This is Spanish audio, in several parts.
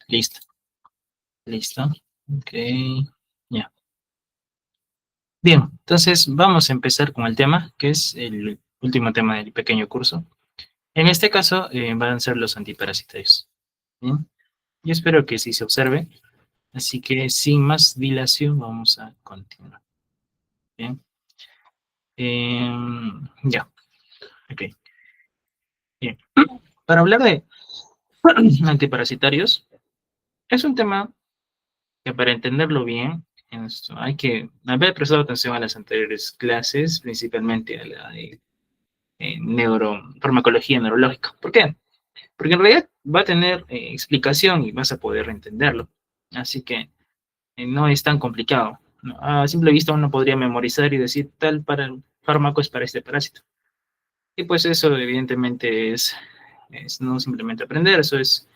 Listo. Listo. Ok. Ya. Bien, entonces vamos a empezar con el tema, que es el último tema del pequeño curso. En este caso van a ser los antiparasitarios. Bien. Yo espero que sí se observe. Así que sin más dilación vamos a continuar. Bien. Ya. Ok. Bien. Para hablar de antiparasitarios, es un tema que para entenderlo bien, hay que haber prestado atención a las anteriores clases, principalmente a la de farmacología neurológica. ¿Por qué? Porque en realidad va a tener explicación y vas a poder entenderlo. Así que no es tan complicado, ¿no? A simple vista uno podría memorizar y decir tal para fármaco es para este parásito. Y pues eso evidentemente es no simplemente aprender, eso es,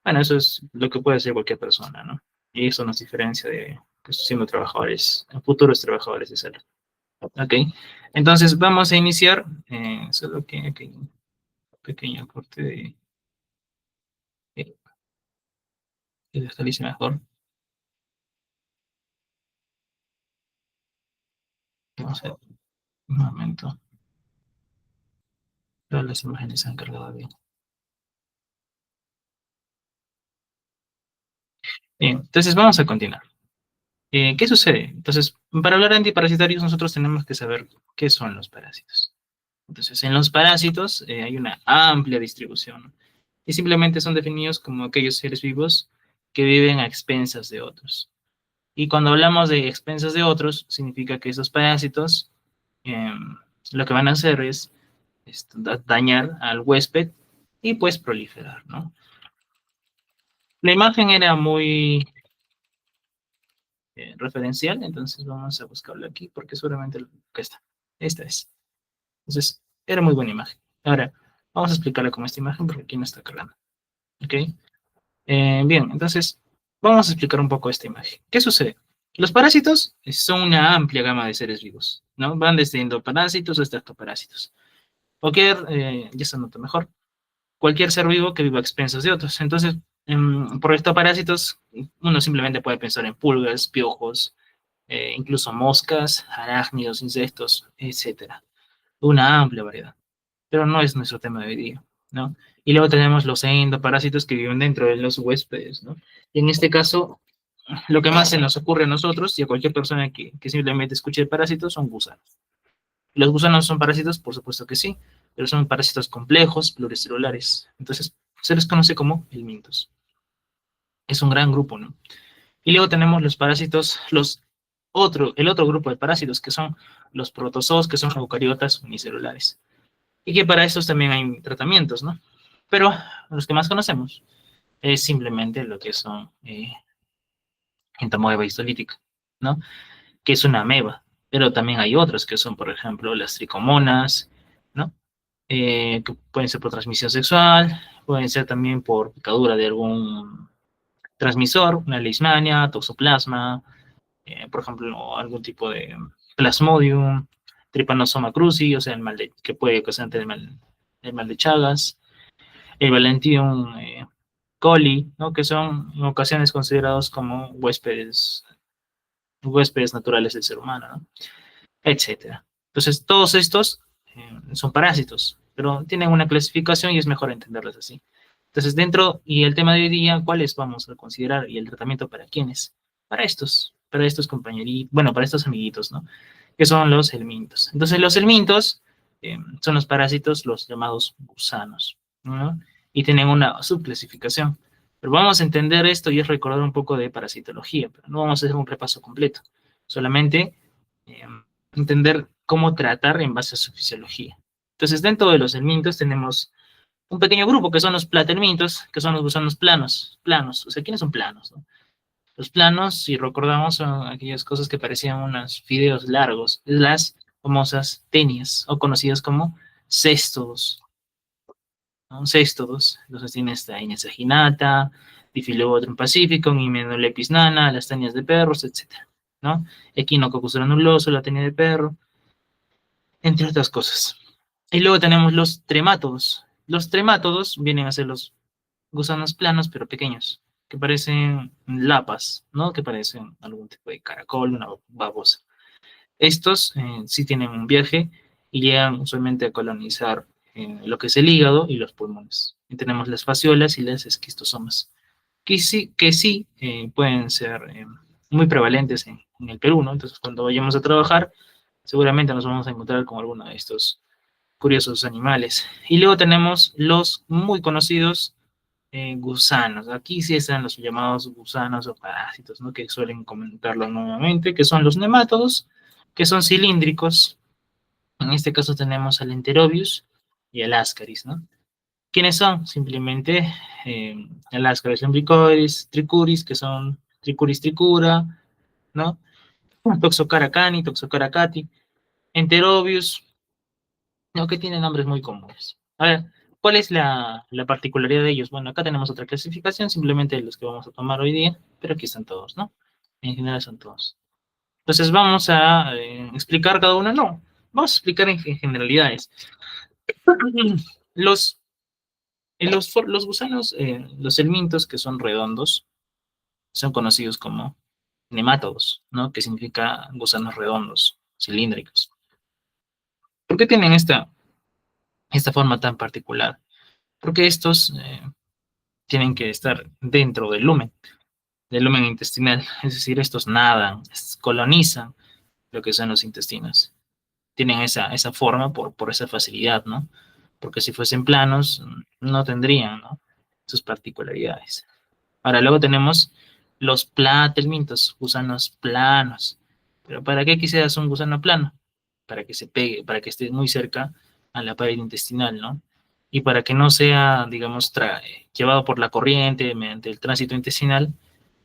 bueno, eso es lo que puede hacer cualquier persona, ¿no? Y eso nos diferencia de pues, siendo trabajadores, futuros trabajadores de salud. Ok, entonces vamos a iniciar, solo que aquí un pequeño corte de que visualice mejor. Vamos a ver, un momento. Todas las imágenes se han cargado bien. Bien, entonces vamos a continuar. ¿Qué sucede? Entonces, para hablar de antiparasitarios, nosotros tenemos que saber qué son los parásitos. Entonces, en los parásitos hay una amplia distribución y simplemente son definidos como aquellos seres vivos que viven a expensas de otros. Y cuando hablamos de expensas de otros, significa que esos parásitos eh, lo que van a hacer es dañar al huésped y pues proliferar, ¿no? La imagen era muy referencial, entonces vamos a buscarlo aquí porque seguramente que está. Esta es. Entonces, era muy buena imagen. Ahora, vamos a explicarle con esta imagen porque aquí no está cargando. ¿Ok? Bien, entonces, vamos a explicar un poco esta imagen. ¿Qué sucede? Los parásitos son una amplia gama de seres vivos, ¿no? Van desde endoparásitos hasta ectoparásitos. Cualquier, ya se nota mejor, cualquier ser vivo que viva a expensas de otros. Entonces, por estos parásitos, uno simplemente puede pensar en pulgas, piojos, incluso moscas, arácnidos, insectos, etcétera. Una amplia variedad. Pero no es nuestro tema de hoy día, ¿no? Y luego tenemos los endoparásitos que viven dentro de los huéspedes, ¿no? Y en este caso, lo que más se nos ocurre a nosotros y a cualquier persona que simplemente escuche parásitos son gusanos. ¿Los gusanos son parásitos? Por supuesto que sí, pero son parásitos complejos, pluricelulares. Entonces, se les conoce como helmintos. Es un gran grupo, ¿no? Y luego tenemos los parásitos, el otro grupo de parásitos, que son los protozoos, que son eucariotas unicelulares. Y que para estos también hay tratamientos, ¿no? Pero los que más conocemos es simplemente lo que son entamoeba histolítica, ¿no? Que es una ameba. Pero también hay otros que son, por ejemplo, las tricomonas, ¿no? Que pueden ser por transmisión sexual, pueden ser también por picadura de algún transmisor, una leishmania, toxoplasma, por ejemplo, algún tipo de plasmodium, trypanosoma cruzi, o sea, el mal de, que puede causar el mal de Chagas, el Valentium coli, ¿no? Que son en ocasiones considerados como huéspedes naturales del ser humano, ¿no? Etcétera. Entonces, todos estos son parásitos, pero tienen una clasificación y es mejor entenderlos así. Entonces, dentro, y el tema de hoy día, ¿cuáles vamos a considerar? Y el tratamiento para quiénes? Para estos compañeritos, bueno, para estos amiguitos, ¿no? Que son los helmintos. Entonces, los helmintos son los parásitos, los llamados gusanos, ¿no? Y tienen una subclasificación. Pero vamos a entender esto y es recordar un poco de parasitología, pero no vamos a hacer un repaso completo. Solamente eh, entender cómo tratar en base a su fisiología. Entonces, dentro de los helmintos tenemos un pequeño grupo que son los platelmintos, que son los gusanos planos. O sea, ¿quiénes son planos? ¿No? Los planos, si recordamos, son aquellas cosas que parecían unos fideos largos, las famosas tenias, o conocidas como céstodos, ¿no? Céstodos, entonces tiene esta Inia saginata, Diphyllobotrum pacificum, Hymenopletis nana, las tenias de perros, etc., ¿no? Echinococcus granuloso, la tenia de perro, entre otras cosas. Y luego tenemos los tremátodos. Los tremátodos vienen a ser los gusanos planos, pero pequeños. que parecen lapas, ¿no? Que parecen algún tipo de caracol, una babosa. Estos sí tienen un viaje y llegan usualmente a colonizar lo que es el hígado y los pulmones. Y tenemos las fasciolas y las esquistosomas, que sí pueden ser muy prevalentes en el Perú, ¿no? Entonces, cuando vayamos a trabajar, seguramente nos vamos a encontrar con alguno de estos curiosos animales. Y luego tenemos los muy conocidos gusanos. Aquí sí están los llamados gusanos o parásitos, ¿no? Que suelen comentarlo nuevamente, que son los nemátodos, que son cilíndricos. En este caso tenemos al Enterobius y al Ascaris, ¿no? ¿Quiénes son? Simplemente el Ascaris lumbricoides, Tricuris, que son Tricuris tricura, ¿no? Toxocara cani, Toxocara cati, Enterobius, no, que tienen nombres muy comunes. A ver, ¿cuál es la particularidad de ellos? Bueno, acá tenemos otra clasificación, simplemente los que vamos a tomar hoy día, pero aquí están todos, ¿no? En general son todos. Entonces vamos a explicar cada uno, no, vamos a explicar en generalidades. Los, los gusanos, los helmintos que son redondos, son conocidos como nemátodos, ¿no? Que significa gusanos redondos, cilíndricos. ¿Por qué tienen esta forma tan particular? Porque estos tienen que estar dentro del lumen intestinal, es decir, estos nadan, colonizan lo que son los intestinos. Tienen esa forma por esa facilidad, ¿no? Porque si fuesen planos, no tendrían, ¿no? Sus particularidades. Ahora, luego tenemos los platelmintos, gusanos planos. Pero ¿para qué quisieras un gusano plano? Para que se pegue, para que esté muy cerca a la pared intestinal, ¿no? Y para que no sea, digamos, llevado por la corriente mediante el tránsito intestinal,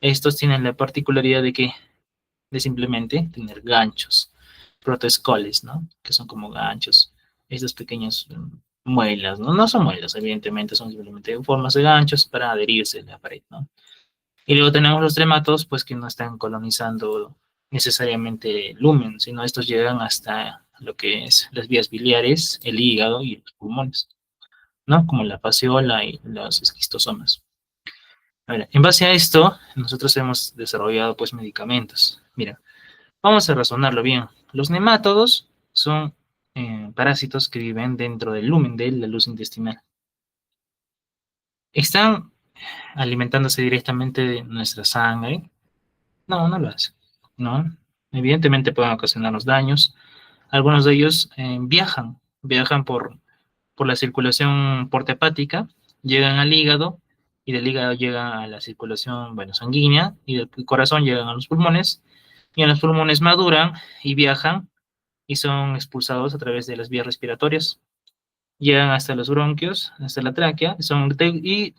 estos tienen la particularidad de simplemente tener ganchos, protoescoles, ¿no? Que son como ganchos, estos pequeños muelas, ¿no? No son muelas, evidentemente, son simplemente formas de ganchos para adherirse a la pared, ¿no? Y luego tenemos los trematos, pues que no están colonizando necesariamente el lumen, sino estos llegan hasta lo que es las vías biliares, el hígado y los pulmones, ¿no? Como la fasciola y los esquistosomas. Ahora, en base a esto, nosotros hemos desarrollado pues medicamentos. Mira, vamos a razonarlo bien. Los nemátodos son parásitos que viven dentro del lumen de la luz intestinal. ¿Están alimentándose directamente de nuestra sangre? No, no lo hace. ¿No? Evidentemente pueden ocasionarnos daños. Algunos de ellos viajan por la circulación portahepática, llegan al hígado y del hígado llegan a la circulación, bueno, sanguínea y del corazón llegan a los pulmones y en los pulmones maduran y viajan y son expulsados a través de las vías respiratorias. Llegan hasta los bronquios, hasta la tráquea y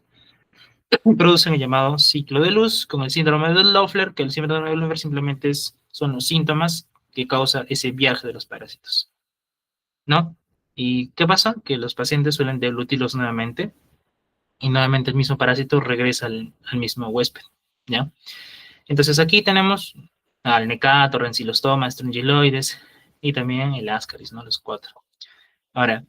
producen el llamado ciclo de luz con el síndrome de Loeffler, que el síndrome de Loeffler simplemente son los síntomas que causa ese viaje de los parásitos, ¿no? ¿Y qué pasa? Que los pacientes suelen deglutirlos nuevamente y nuevamente el mismo parásito regresa al mismo huésped, ¿ya? Entonces aquí tenemos al necato, rencilostoma, strongyloides y también el ascaris, ¿no? Los cuatro. Ahora,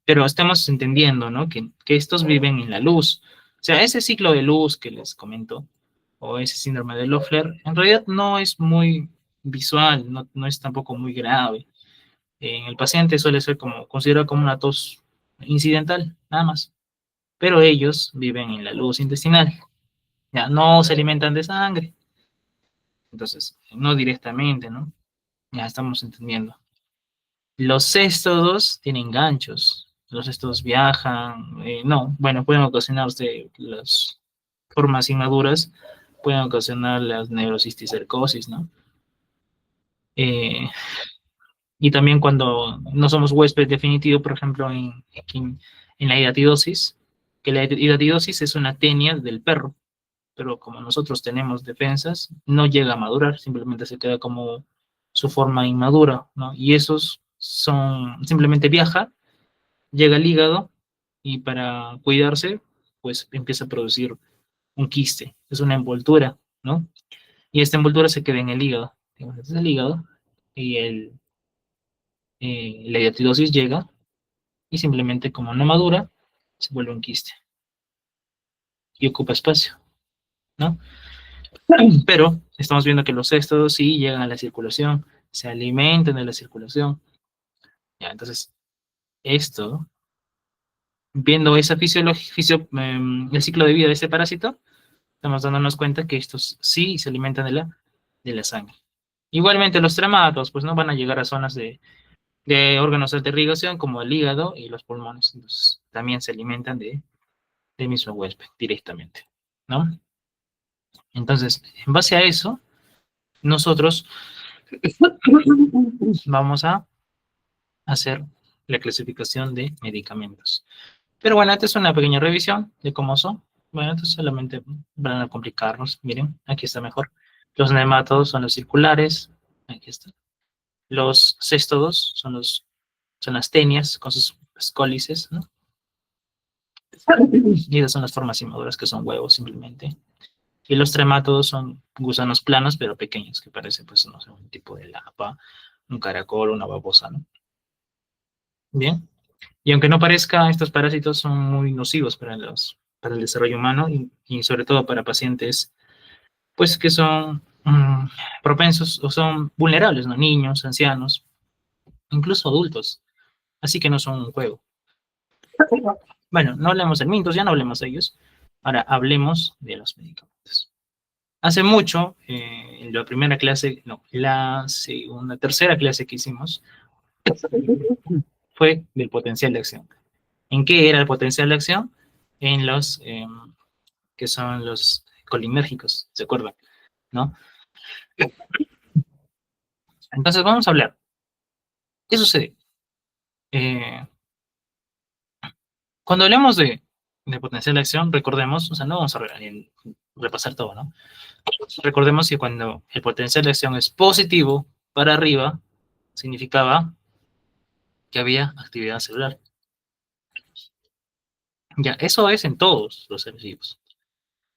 pero estamos entendiendo, ¿no? Que estos viven en la luz. O sea, ese ciclo de luz que les comento, o ese síndrome de Loeffler, en realidad no es muy visual, no es tampoco muy grave. En el paciente suele ser considerado como una tos incidental, nada más. Pero ellos viven en la luz intestinal, ya no se alimentan de sangre. Entonces, no directamente, ¿no? Ya estamos entendiendo. Los céstodos tienen ganchos. Los céstodos viajan. No, bueno, pueden ocasionar las formas inmaduras, pueden ocasionar las neurocisticercosis, ¿no? Eh, y también cuando no somos huésped definitivo, por ejemplo, en la hidatidosis, que la hidatidosis es una tenia del perro, pero como nosotros tenemos defensas, no llega a madurar, simplemente se queda como su forma inmadura, ¿no? Y esos simplemente viaja, llega al hígado y para cuidarse, pues empieza a producir un quiste, es una envoltura, ¿no? Y esta envoltura se queda en el hígado, digamos, este es el hígado, y la hidatidosis llega y simplemente como no madura, se vuelve un quiste. y ocupa espacio, ¿no? Pero estamos viendo que los éstados sí llegan a la circulación, se alimentan de la circulación. Ya, entonces, esto, viendo esa el ciclo de vida de este parásito, estamos dándonos cuenta que estos sí se alimentan de la sangre. Igualmente los trematos, pues no van a llegar a zonas de órganos de irrigación como el hígado y los pulmones. Entonces, también se alimentan de mismo huésped directamente, ¿no? Entonces, en base a eso, nosotros vamos a hacer la clasificación de medicamentos. Pero bueno, esta es una pequeña revisión de cómo son. Bueno, esto solamente van a complicarnos. Miren, aquí está mejor. Los nematodos son los circulares. Aquí está. Los céstodos son las tenias con sus escólices, ¿no? Y esas son las formas inmaduras que son huevos simplemente. Y los tremátodos son gusanos planos pero pequeños que parecen, pues, no sé, un tipo de lapa, un caracol, una babosa, ¿no? Bien. Y aunque no parezca, estos parásitos son muy nocivos para el desarrollo humano y sobre todo para pacientes, pues, que son propensos o son vulnerables, ¿no? Niños, ancianos, incluso adultos. Así que no son un juego. Bueno, no hablemos de mitos, ya no hablemos de ellos. Ahora hablemos de los medicamentos. Hace mucho, en la primera clase, no, la segunda, tercera clase que hicimos, fue del potencial de acción. ¿En qué era el potencial de acción? En los que son los colinérgicos, ¿se acuerdan? ¿No? Entonces vamos a hablar. ¿Qué sucede? Eh, Cuando hablemos de potencial de acción, recordemos, o sea, no vamos a repasar todo, ¿no? Recordemos que cuando el potencial de acción es positivo para arriba, significaba que había actividad celular. Ya, eso es en todos los seres vivos.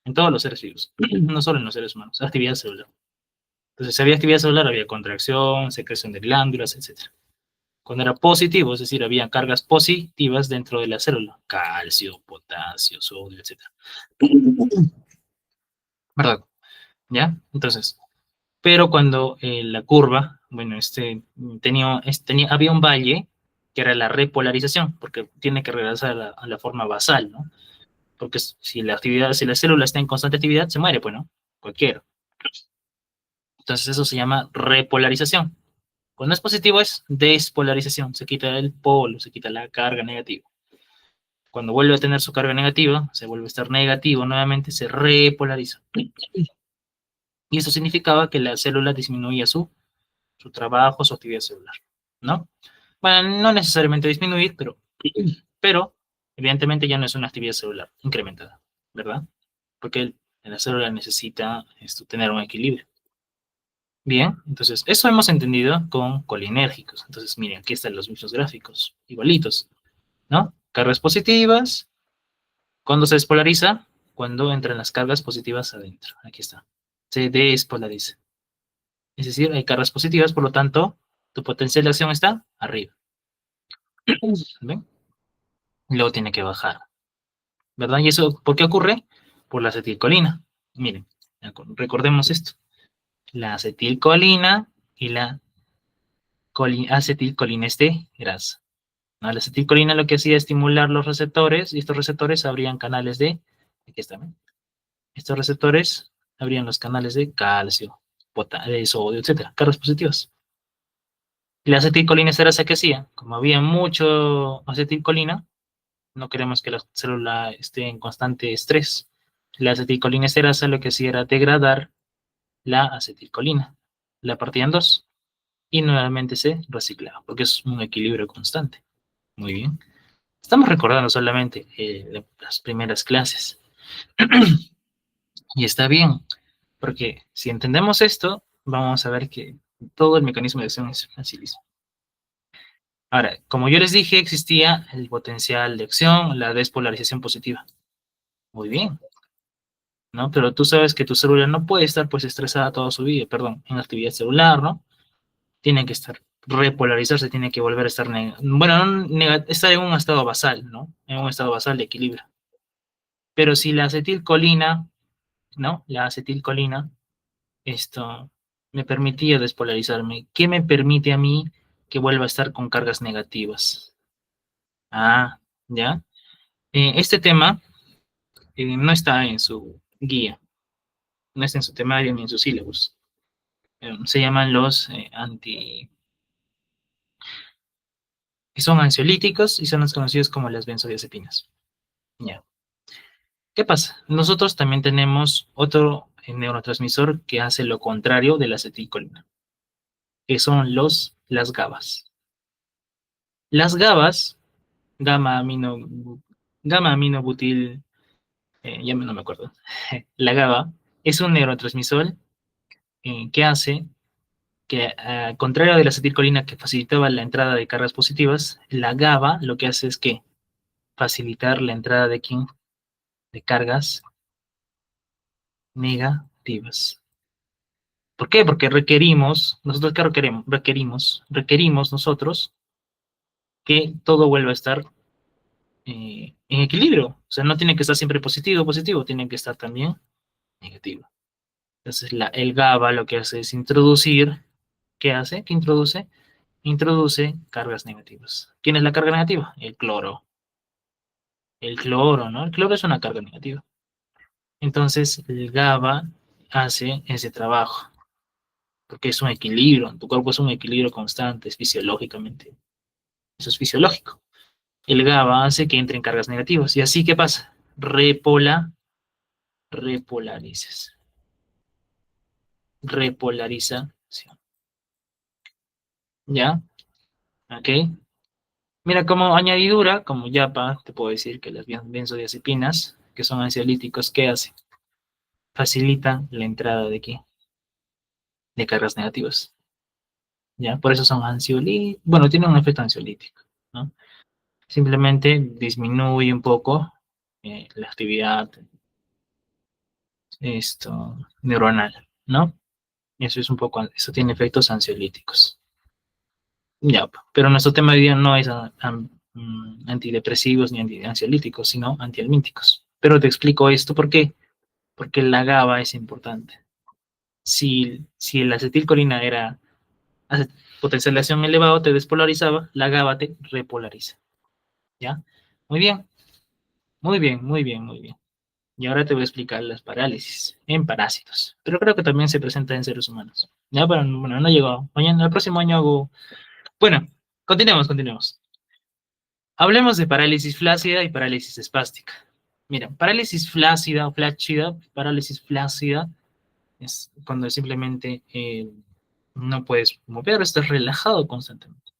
En todos los seres vivos, no solo en los seres humanos, actividad celular. Entonces, si había actividad celular, había contracción, secreción de glándulas, etc. Cuando era positivo, es decir, había cargas positivas dentro de la célula, calcio, potasio, sodio, etc. ¿Verdad? ¿Ya? Entonces, pero cuando la curva, bueno, había un valle que era la repolarización, porque tiene que regresar a la forma basal, ¿no? Porque si la célula está en constante actividad, se muere, pues, ¿no? Cualquiera. Entonces eso se llama repolarización. Cuando es positivo es despolarización, se quita el polo, se quita la carga negativa. Cuando vuelve a tener su carga negativa, se vuelve a estar negativo nuevamente, se repolariza. Y eso significaba que la célula disminuía su trabajo, su actividad celular, ¿no? Bueno, no necesariamente disminuir, pero evidentemente ya no es una actividad celular incrementada, ¿verdad? Porque la célula necesita tener un equilibrio. Bien, entonces eso hemos entendido con colinérgicos. Entonces, miren, aquí están los mismos gráficos, igualitos, ¿no? Cargas positivas, cuando se despolariza, cuando entran las cargas positivas adentro. Aquí está. Se despolariza. Es decir, hay cargas positivas, por lo tanto, tu potencial de acción está arriba. ¿Ven? Y luego tiene que bajar, ¿verdad? ¿Y eso por qué ocurre? Por la acetilcolina. Miren, recordemos esto. La acetilcolina y la acetilcolinesterasa. ¿No? La acetilcolina lo que hacía es estimular los receptores y estos receptores abrían canales aquí está, ¿ven? Estos receptores abrían los canales de calcio, de sodio, etcétera, cargas positivas. Y la acetilcolinesterasa, ¿qué hacía? Como había mucho acetilcolina, no queremos que la célula esté en constante estrés. La acetilcolinesterasa lo que hacía era degradar la acetilcolina, la partía en dos y nuevamente se reciclaba, porque es un equilibrio constante. Muy bien. Estamos recordando solamente las primeras clases. Y está bien, porque si entendemos esto, vamos a ver que todo el mecanismo de acción es facilísimo. Ahora, como yo les dije, existía el potencial de acción, la despolarización positiva. Muy bien, ¿no? Pero tú sabes que tu célula no puede estar, pues, estresada toda su vida, perdón, en actividad celular, ¿no? Tiene que estar, repolarizarse, tiene que volver a estar, bueno, no estar en un estado basal, ¿no? En un estado basal de equilibrio. Pero si la acetilcolina, ¿no? La acetilcolina, esto me permitía despolarizarme. ¿Qué me permite a mí que vuelva a estar con cargas negativas? Ah, ¿ya? Este tema no está en su guía, no está en su temario ni en sus sílabos. Se llaman los que son ansiolíticos y son los conocidos como las benzodiazepinas. Ya. ¿Qué pasa? Nosotros también tenemos otro neurotransmisor que hace lo contrario de la acetilcolina, que son las GABAs. Las GABAs, gamma amino, gamma aminobutil, ya no me acuerdo. La GABA es un neurotransmisor que hace que, al contrario de la acetilcolina que facilitaba la entrada de cargas positivas, la GABA lo que hace es que facilitar la entrada de, ¿quién? De cargas negativas. ¿Por qué? Porque nosotros qué requerimos nosotros que todo vuelva a estar en equilibrio. O sea, no tiene que estar siempre positivo, positivo, tiene que estar también negativo. Entonces, el GABA lo que hace es introducir, ¿qué hace? ¿Qué introduce? Introduce cargas negativas. ¿Quién es la carga negativa? El cloro. El cloro, ¿no? El cloro es una carga negativa. Entonces, el GABA hace ese trabajo, porque es un equilibrio. Tu cuerpo es un equilibrio constante, es fisiológicamente. Eso es fisiológico. El GABA hace que entren cargas negativas. ¿Y así qué pasa? Repolarizas. Repolarización. ¿Ya? ¿Ok? Mira, como añadidura, como yapa, te puedo decir que las benzodiazepinas, que son ansiolíticos, ¿qué hacen? Facilitan la entrada de qué? De cargas negativas. ¿Ya? Por eso son ansiolíticos. Bueno, tienen un efecto ansiolítico, ¿no? Simplemente disminuye un poco la actividad neuronal, ¿no? Eso es un poco, eso tiene efectos ansiolíticos. Ya, pero nuestro tema de hoy día no es antidepresivos ni ansiolíticos, sino antihelmínticos. Pero te explico esto, ¿por qué? Porque la GABA es importante. Si la acetilcolina era potencialización elevado, te despolarizaba, la GABA te repolariza. ¿Ya? Muy bien, muy bien, muy bien, muy bien. Y ahora te voy a explicar las parálisis en parásitos. Pero creo que también se presenta en seres humanos. Ya, pero bueno, no llegó. Mañana, el próximo año hago. Bueno, continuemos. Hablemos de parálisis flácida y parálisis espástica. Mira, parálisis flácida o flácida, parálisis flácida es cuando simplemente no puedes mover, estás relajado constantemente.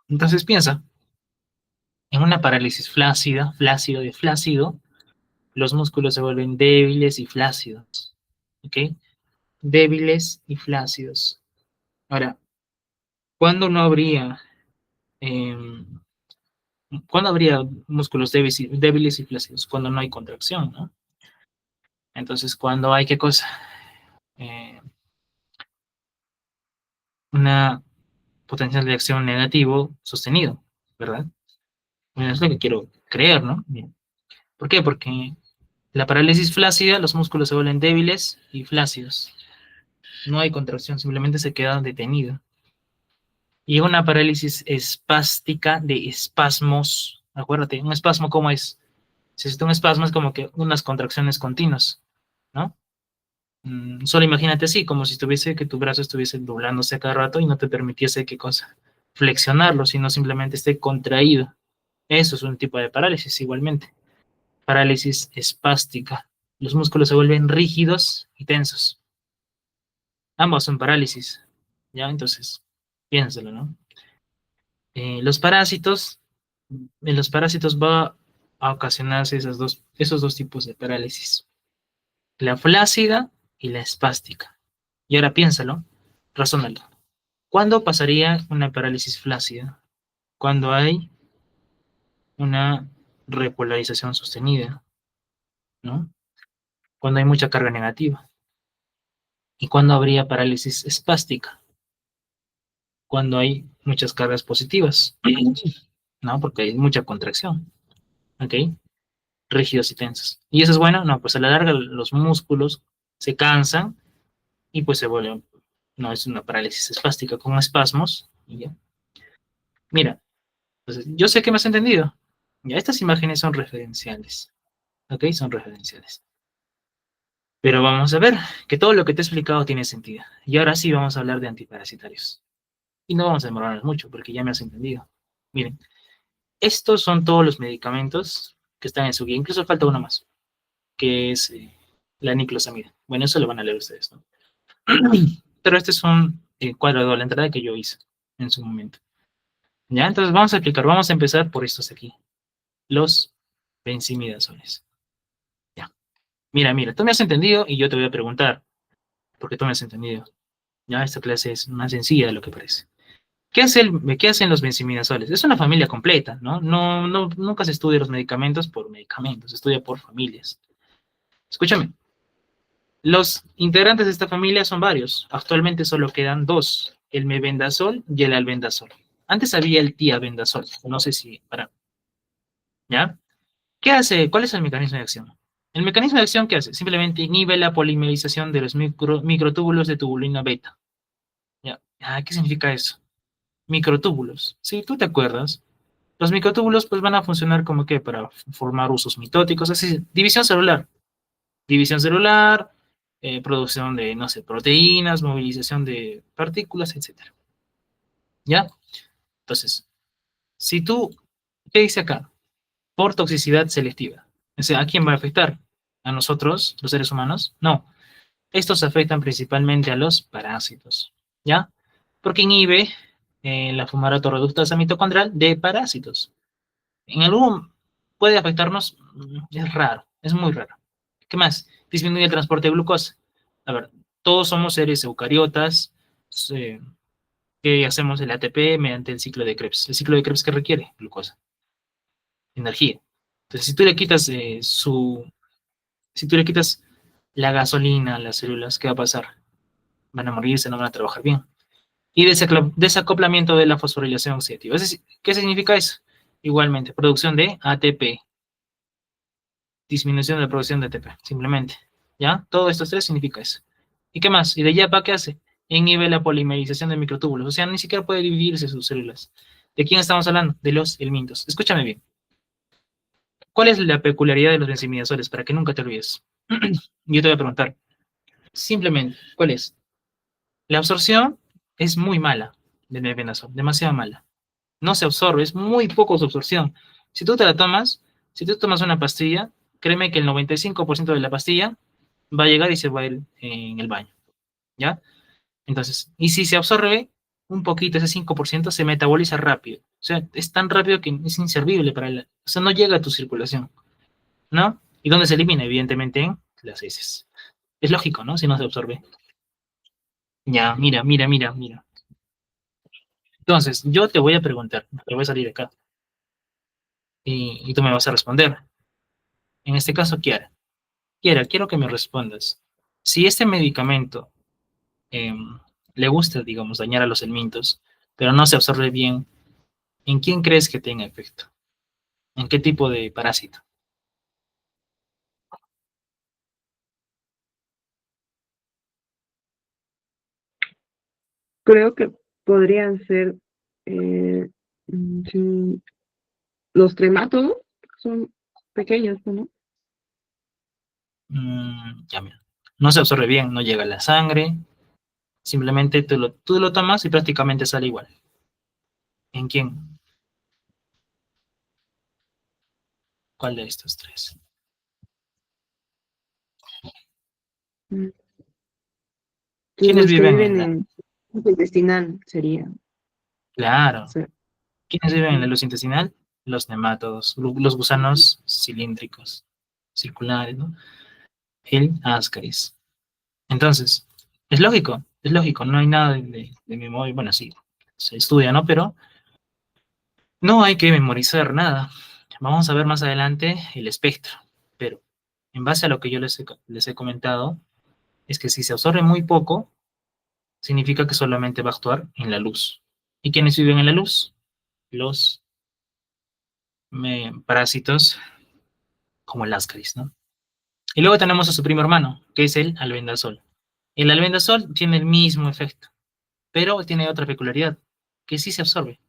Entonces piensa, en una parálisis flácida, flácido de flácido, los músculos se vuelven débiles y flácidos. ¿Ok? Débiles y flácidos. Ahora, ¿cuándo no habría, eh, ¿cuándo habría músculos débiles y flácidos? Cuando no hay contracción, ¿no? Entonces, cuando hay qué cosa? Eh, una potencial de acción negativo sostenido, ¿verdad? Bueno, es lo que quiero creer, ¿no? Bien. ¿Por qué? Porque la parálisis flácida, los músculos se vuelven débiles y flácidos. No hay contracción, simplemente se queda detenido. Y una parálisis espástica de espasmos, acuérdate, un espasmo, ¿cómo es? Si es un espasmo es como que unas contracciones continuas, ¿no? Solo imagínate así, como si estuviese, que tu brazo estuviese doblándose a cada rato y no te permitiese, ¿qué cosa? Flexionarlo, sino simplemente esté contraído. Eso es un tipo de parálisis igualmente. Parálisis espástica. Los músculos se vuelven rígidos y tensos. Ambos son parálisis. ¿Ya? Entonces, piénsalo, ¿no? Los parásitos, en los parásitos va a ocasionarse esos dos tipos de parálisis. La flácida y la espástica. Y ahora piénsalo, razónalo. ¿Cuándo pasaría una parálisis flácida? Cuando hay una repolarización sostenida, ¿no? Cuando hay mucha carga negativa. ¿Y cuándo habría parálisis espástica? Cuando hay muchas cargas positivas, ¿no? Porque hay mucha contracción, ¿ok? rígidos y tensos. ¿Y eso es bueno? No, pues a la larga los músculos se cansan y pues se vuelven, no es una parálisis espástica con espasmos. Y ya. Mira, entonces, yo sé que me has entendido. Ya, estas imágenes son referenciales, ¿ok? Son referenciales. Pero vamos a ver que todo lo que te he explicado tiene sentido. Y ahora sí vamos a hablar de antiparasitarios. Y no vamos a demorarnos mucho porque ya me has entendido. Miren, estos son todos los medicamentos que están en su guía. Incluso falta uno más, que es la niclosamida. Bueno, eso lo van a leer ustedes, ¿no? Pero este es un cuadro de la entrada que yo hice en su momento. ¿Ya? Entonces vamos a explicar. Vamos a empezar por estos aquí. Los benzimidazoles. Ya. Mira, tú me has entendido y yo te voy a preguntar, porque tú me has entendido. Ya, esta clase es más sencilla de lo que parece. ¿Qué hacen los benzimidazoles? Es una familia completa, ¿no? Nunca se estudia los medicamentos por medicamentos, se estudia por familias. Escúchame, los integrantes de esta familia son varios. Actualmente solo quedan dos, el mebendazol y el albendazol. Antes había el tiabendazol, no sé si para, ¿ya? ¿Qué hace? ¿Cuál es el mecanismo de acción? El mecanismo de acción, ¿qué hace? Simplemente inhibe la polimerización de los microtúbulos de tubulina beta. ¿Ya? ¿Qué significa eso? Microtúbulos. Si tú te acuerdas, los microtúbulos pues van a funcionar como que para formar usos mitóticos, así, división celular, producción de, no sé, proteínas, movilización de partículas, etcétera. ¿Ya? Entonces, si tú, ¿qué dice acá? Por toxicidad selectiva. O sea, ¿a quién va a afectar? ¿A nosotros, los seres humanos? No. Estos afectan principalmente a los parásitos. ¿Ya? Porque inhibe la fumarato reductasa mitocondrial de parásitos. En algún puede afectarnos, es raro, es muy raro. ¿Qué más? Disminuye el transporte de glucosa. A ver, todos somos seres eucariotas eh, que hacemos el ATP mediante el ciclo de Krebs. ¿El ciclo de Krebs qué requiere? Glucosa, energía. Entonces, si tú le quitas la gasolina a las células, ¿qué va a pasar? Van a morirse, no van a trabajar bien. Y desacoplamiento de la fosforilación oxidativa. ¿Qué significa eso? Igualmente, producción de ATP, disminución de la producción de ATP, simplemente. ¿Ya? Todo estos tres significa eso. ¿Y qué más? ¿Y de YAPA qué hace? Inhibe la polimerización de microtúbulos. O sea, ni siquiera puede dividirse sus células. ¿De quién estamos hablando? De los helmintos. Escúchame bien. ¿Cuál es la peculiaridad de los benzimidazoles? Para que nunca te olvides. Yo te voy a preguntar. Simplemente, ¿cuál es? La absorción es muy mala del mebendazol, demasiado mala. No se absorbe, es muy poco su absorción. Si tú te la tomas, si tú tomas una pastilla, créeme que el 95% de la pastilla va a llegar y se va a ir en el baño, ¿ya? Entonces, y si se absorbe un poquito, ese 5% se metaboliza rápido. O sea, es tan rápido que es inservible para o sea, no llega a tu circulación, ¿no? ¿Y dónde se elimina? Evidentemente en las heces. Es lógico, ¿no? Si no se absorbe. Ya, mira. Entonces, yo te voy a preguntar, te voy a salir de acá, y tú me vas a responder. En este caso, Kiara. Kiara, quiero que me respondas. Si este medicamento eh, le gusta, digamos, dañar a los helmintos, pero no se absorbe bien, ¿en quién crees que tenga efecto? ¿En qué tipo de parásito? Creo que podrían ser eh, sí, los trematodos, son pequeños, ¿no? Ya mira, no se absorbe bien, no llega a la sangre, simplemente tú lo tomas y prácticamente sale igual. ¿En quién? ¿Cuál de estos tres? Mm. Pues ¿Quiénes los que viven en viven la... en intestinal sería. Claro, Sí. ¿quiénes viven en la Mm. luz intestinal? Los nematodos, los gusanos cilíndricos, circulares, ¿no? El ascaris. Entonces, es lógico, no hay nada de memoria, bueno, sí, se estudia, ¿no? Pero no hay que memorizar nada. Vamos a ver más adelante el espectro, pero en base a lo que yo les he comentado, es que si se absorbe muy poco, significa que solamente va a actuar en la luz. ¿Y quiénes viven en la luz? Los parásitos como el ascaris, ¿no? Y luego tenemos a su primo hermano, que es el albendazol. El albendazol tiene el mismo efecto, pero tiene otra peculiaridad, que sí se absorbe.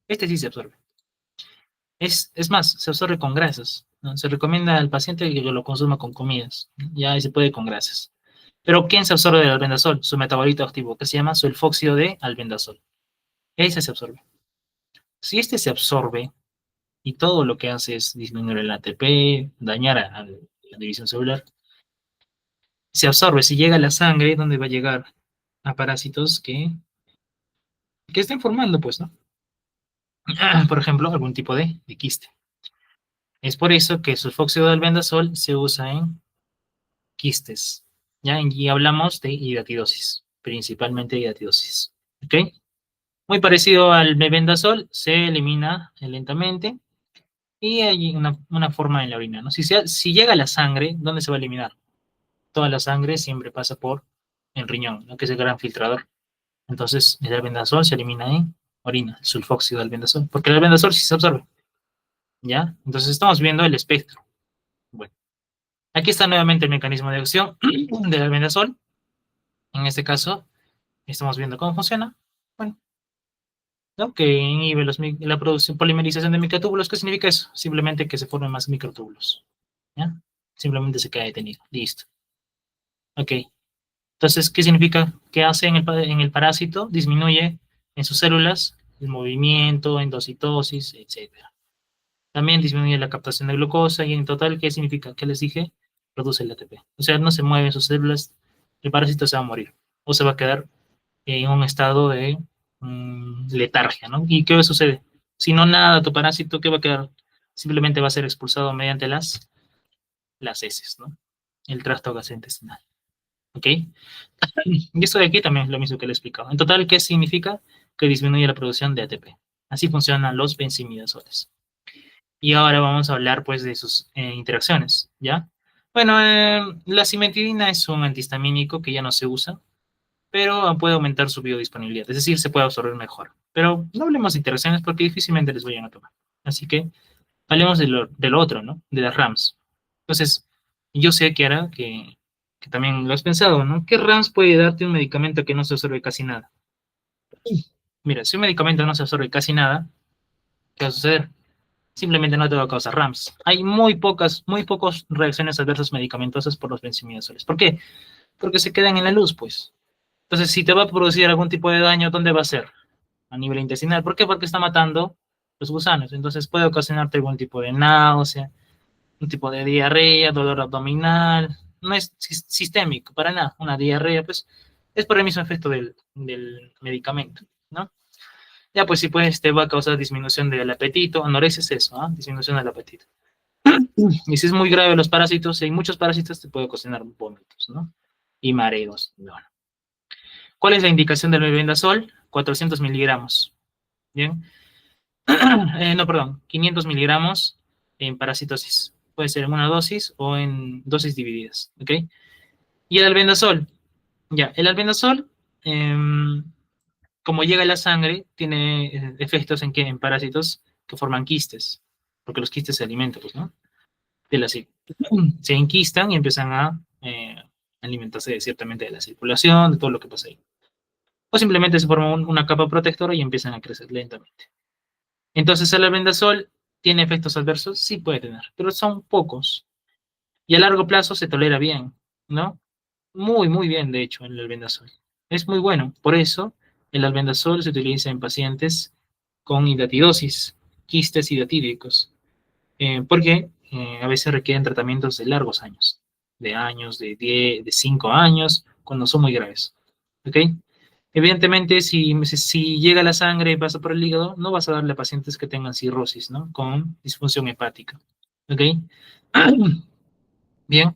Este sí se absorbe. Es más, se absorbe con grasas, ¿no? Se recomienda al paciente que lo consuma con comidas, ¿no? Ya se puede con grasas. Pero ¿quién se absorbe del albendazol? Su metabolito activo, que se llama sulfóxido de albendazol. Ese se absorbe. Si este se absorbe y todo lo que hace es disminuir el ATP, dañar a la división celular, se absorbe. Si llega a la sangre, ¿dónde va a llegar? A parásitos que estén formando, pues, ¿no? Por ejemplo, algún tipo de quiste. Es por eso que el sulfóxido de albendazol se usa en quistes, ¿ya? Y hablamos de hidatidosis, principalmente hidatidosis, ¿ok? Muy parecido al mebendazol, se elimina lentamente y hay una forma en la orina, ¿no? Si llega a la sangre, ¿dónde se va a eliminar? Toda la sangre siempre pasa por el riñón, ¿no? Que es el gran filtrador. Entonces, el albendazol se elimina en orina, el sulfóxido de albendazol, porque el albendazol sí se absorbe, ¿ya? Entonces, estamos viendo el espectro. Bueno, aquí está nuevamente el mecanismo de acción del albendazol. En este caso, estamos viendo cómo funciona. Bueno, ¿no? Que inhibe la producción, polimerización de microtúbulos. ¿Qué significa eso? Simplemente que se formen más microtúbulos, ¿ya? Simplemente se queda detenido. Listo. Ok. Entonces, ¿qué significa? ¿Qué hace en el parásito? Disminuye en sus células el movimiento, endocitosis, etcétera. También disminuye la captación de glucosa y en total, ¿qué significa? ¿Qué les dije? Reduce el ATP. O sea, no se mueven sus células, el parásito se va a morir o se va a quedar en un estado de letargia, ¿no? ¿Y qué sucede? Si no nada tu parásito, ¿qué va a quedar? Simplemente va a ser expulsado mediante las heces, ¿no? El tracto gastrointestinal. ¿Ok? Y esto de aquí también es lo mismo que le he explicado. En total, ¿qué significa? Que disminuye la producción de ATP. Así funcionan los benzimidazoles. Y ahora vamos a hablar, pues, de sus interacciones, ¿ya? Bueno, la cimetidina es un antihistamínico que ya no se usa, pero puede aumentar su biodisponibilidad, es decir, se puede absorber mejor. Pero no hablemos de interacciones porque difícilmente les vayan a tomar. Así que hablemos de lo otro, ¿no? De las RAMs. Entonces, yo sé, Kiara, que también lo has pensado, ¿no? ¿Qué RAMs puede darte un medicamento que no se absorbe casi nada? Mira, si un medicamento no se absorbe casi nada, ¿qué va a suceder? Simplemente no te va a causar RAMs. Hay muy pocas reacciones adversas medicamentosas por los benzimidazoles. ¿Por qué? Porque se quedan en la luz, pues. Entonces, si te va a producir algún tipo de daño, ¿dónde va a ser? A nivel intestinal. ¿Por qué? Porque está matando los gusanos. Entonces puede ocasionarte algún tipo de náusea, un tipo de diarrea, dolor abdominal. No es sistémico, para nada. Una diarrea, pues, es por el mismo efecto del medicamento, ¿no? Ya, pues, si pues te va a causar disminución del apetito. Anorexia es eso, ¿ah? Disminución del apetito. Y si es muy grave los parásitos, si hay muchos parásitos, te puede ocasionar vómitos, ¿no? Y mareos. Bueno. ¿Cuál es la indicación del mebendazol? 400 miligramos. Bien. No, perdón, 500 miligramos en parasitosis. Puede ser en una dosis o en dosis divididas. ¿Ok? Y el albendazol. Ya, el albendazol, como llega a la sangre, tiene efectos en parásitos que forman quistes. Porque los quistes se alimentan, pues, ¿no? Se enquistan y empiezan a alimentarse ciertamente de la circulación, de todo lo que pasa ahí. O simplemente se forma una capa protectora y empiezan a crecer lentamente. Entonces, ¿el albendazol tiene efectos adversos? Sí puede tener, pero son pocos. Y a largo plazo se tolera bien, ¿no? Muy, muy bien, de hecho, el albendazol. Es muy bueno. Por eso, el albendazol se utiliza en pacientes con hidatidosis, quistes hidatídicos, porque a veces requieren tratamientos de largos años, de 10, de 5 años, cuando son muy graves. ¿Ok? Evidentemente, si llega a la sangre y pasa por el hígado, no vas a darle a pacientes que tengan cirrosis, ¿no? Con disfunción hepática. ¿Ok? Bien,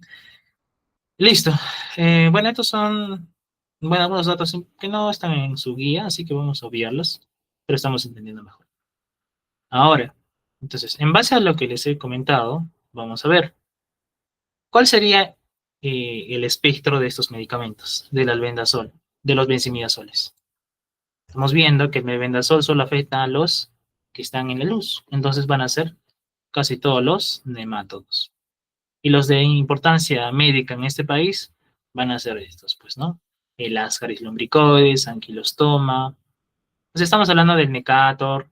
listo. Bueno, estos son, bueno, algunos datos que no están en su guía, así que vamos a obviarlos, pero estamos entendiendo mejor. Ahora, entonces, en base a lo que les he comentado, vamos a ver, ¿cuál sería el espectro de estos medicamentos, del albendazol, de los benzimidazoles? Estamos viendo que el mebendazol solo afecta a los que están en la luz. Entonces van a ser casi todos los nematodos. Y los de importancia médica en este país van a ser estos, pues, ¿no? El Ascaris lumbricoides, Anquilostoma. Pues estamos hablando del Necator,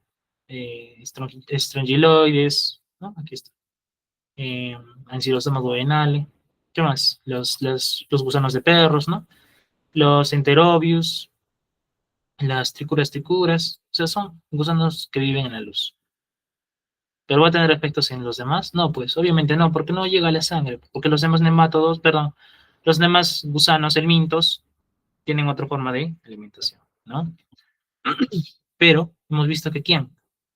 Strongyloides, ¿no? Aquí está. Ancylostoma duodenale. ¿Qué más? Los gusanos de perros, ¿no? Los Enterobius, las tricuras. O sea, son gusanos que viven en la luz. ¿Pero va a tener efectos en los demás? No, pues obviamente no, porque no llega a la sangre, porque los demás nematodos, perdón, los demás gusanos, helmintos, tienen otra forma de alimentación, ¿no? Pero hemos visto que ¿quién?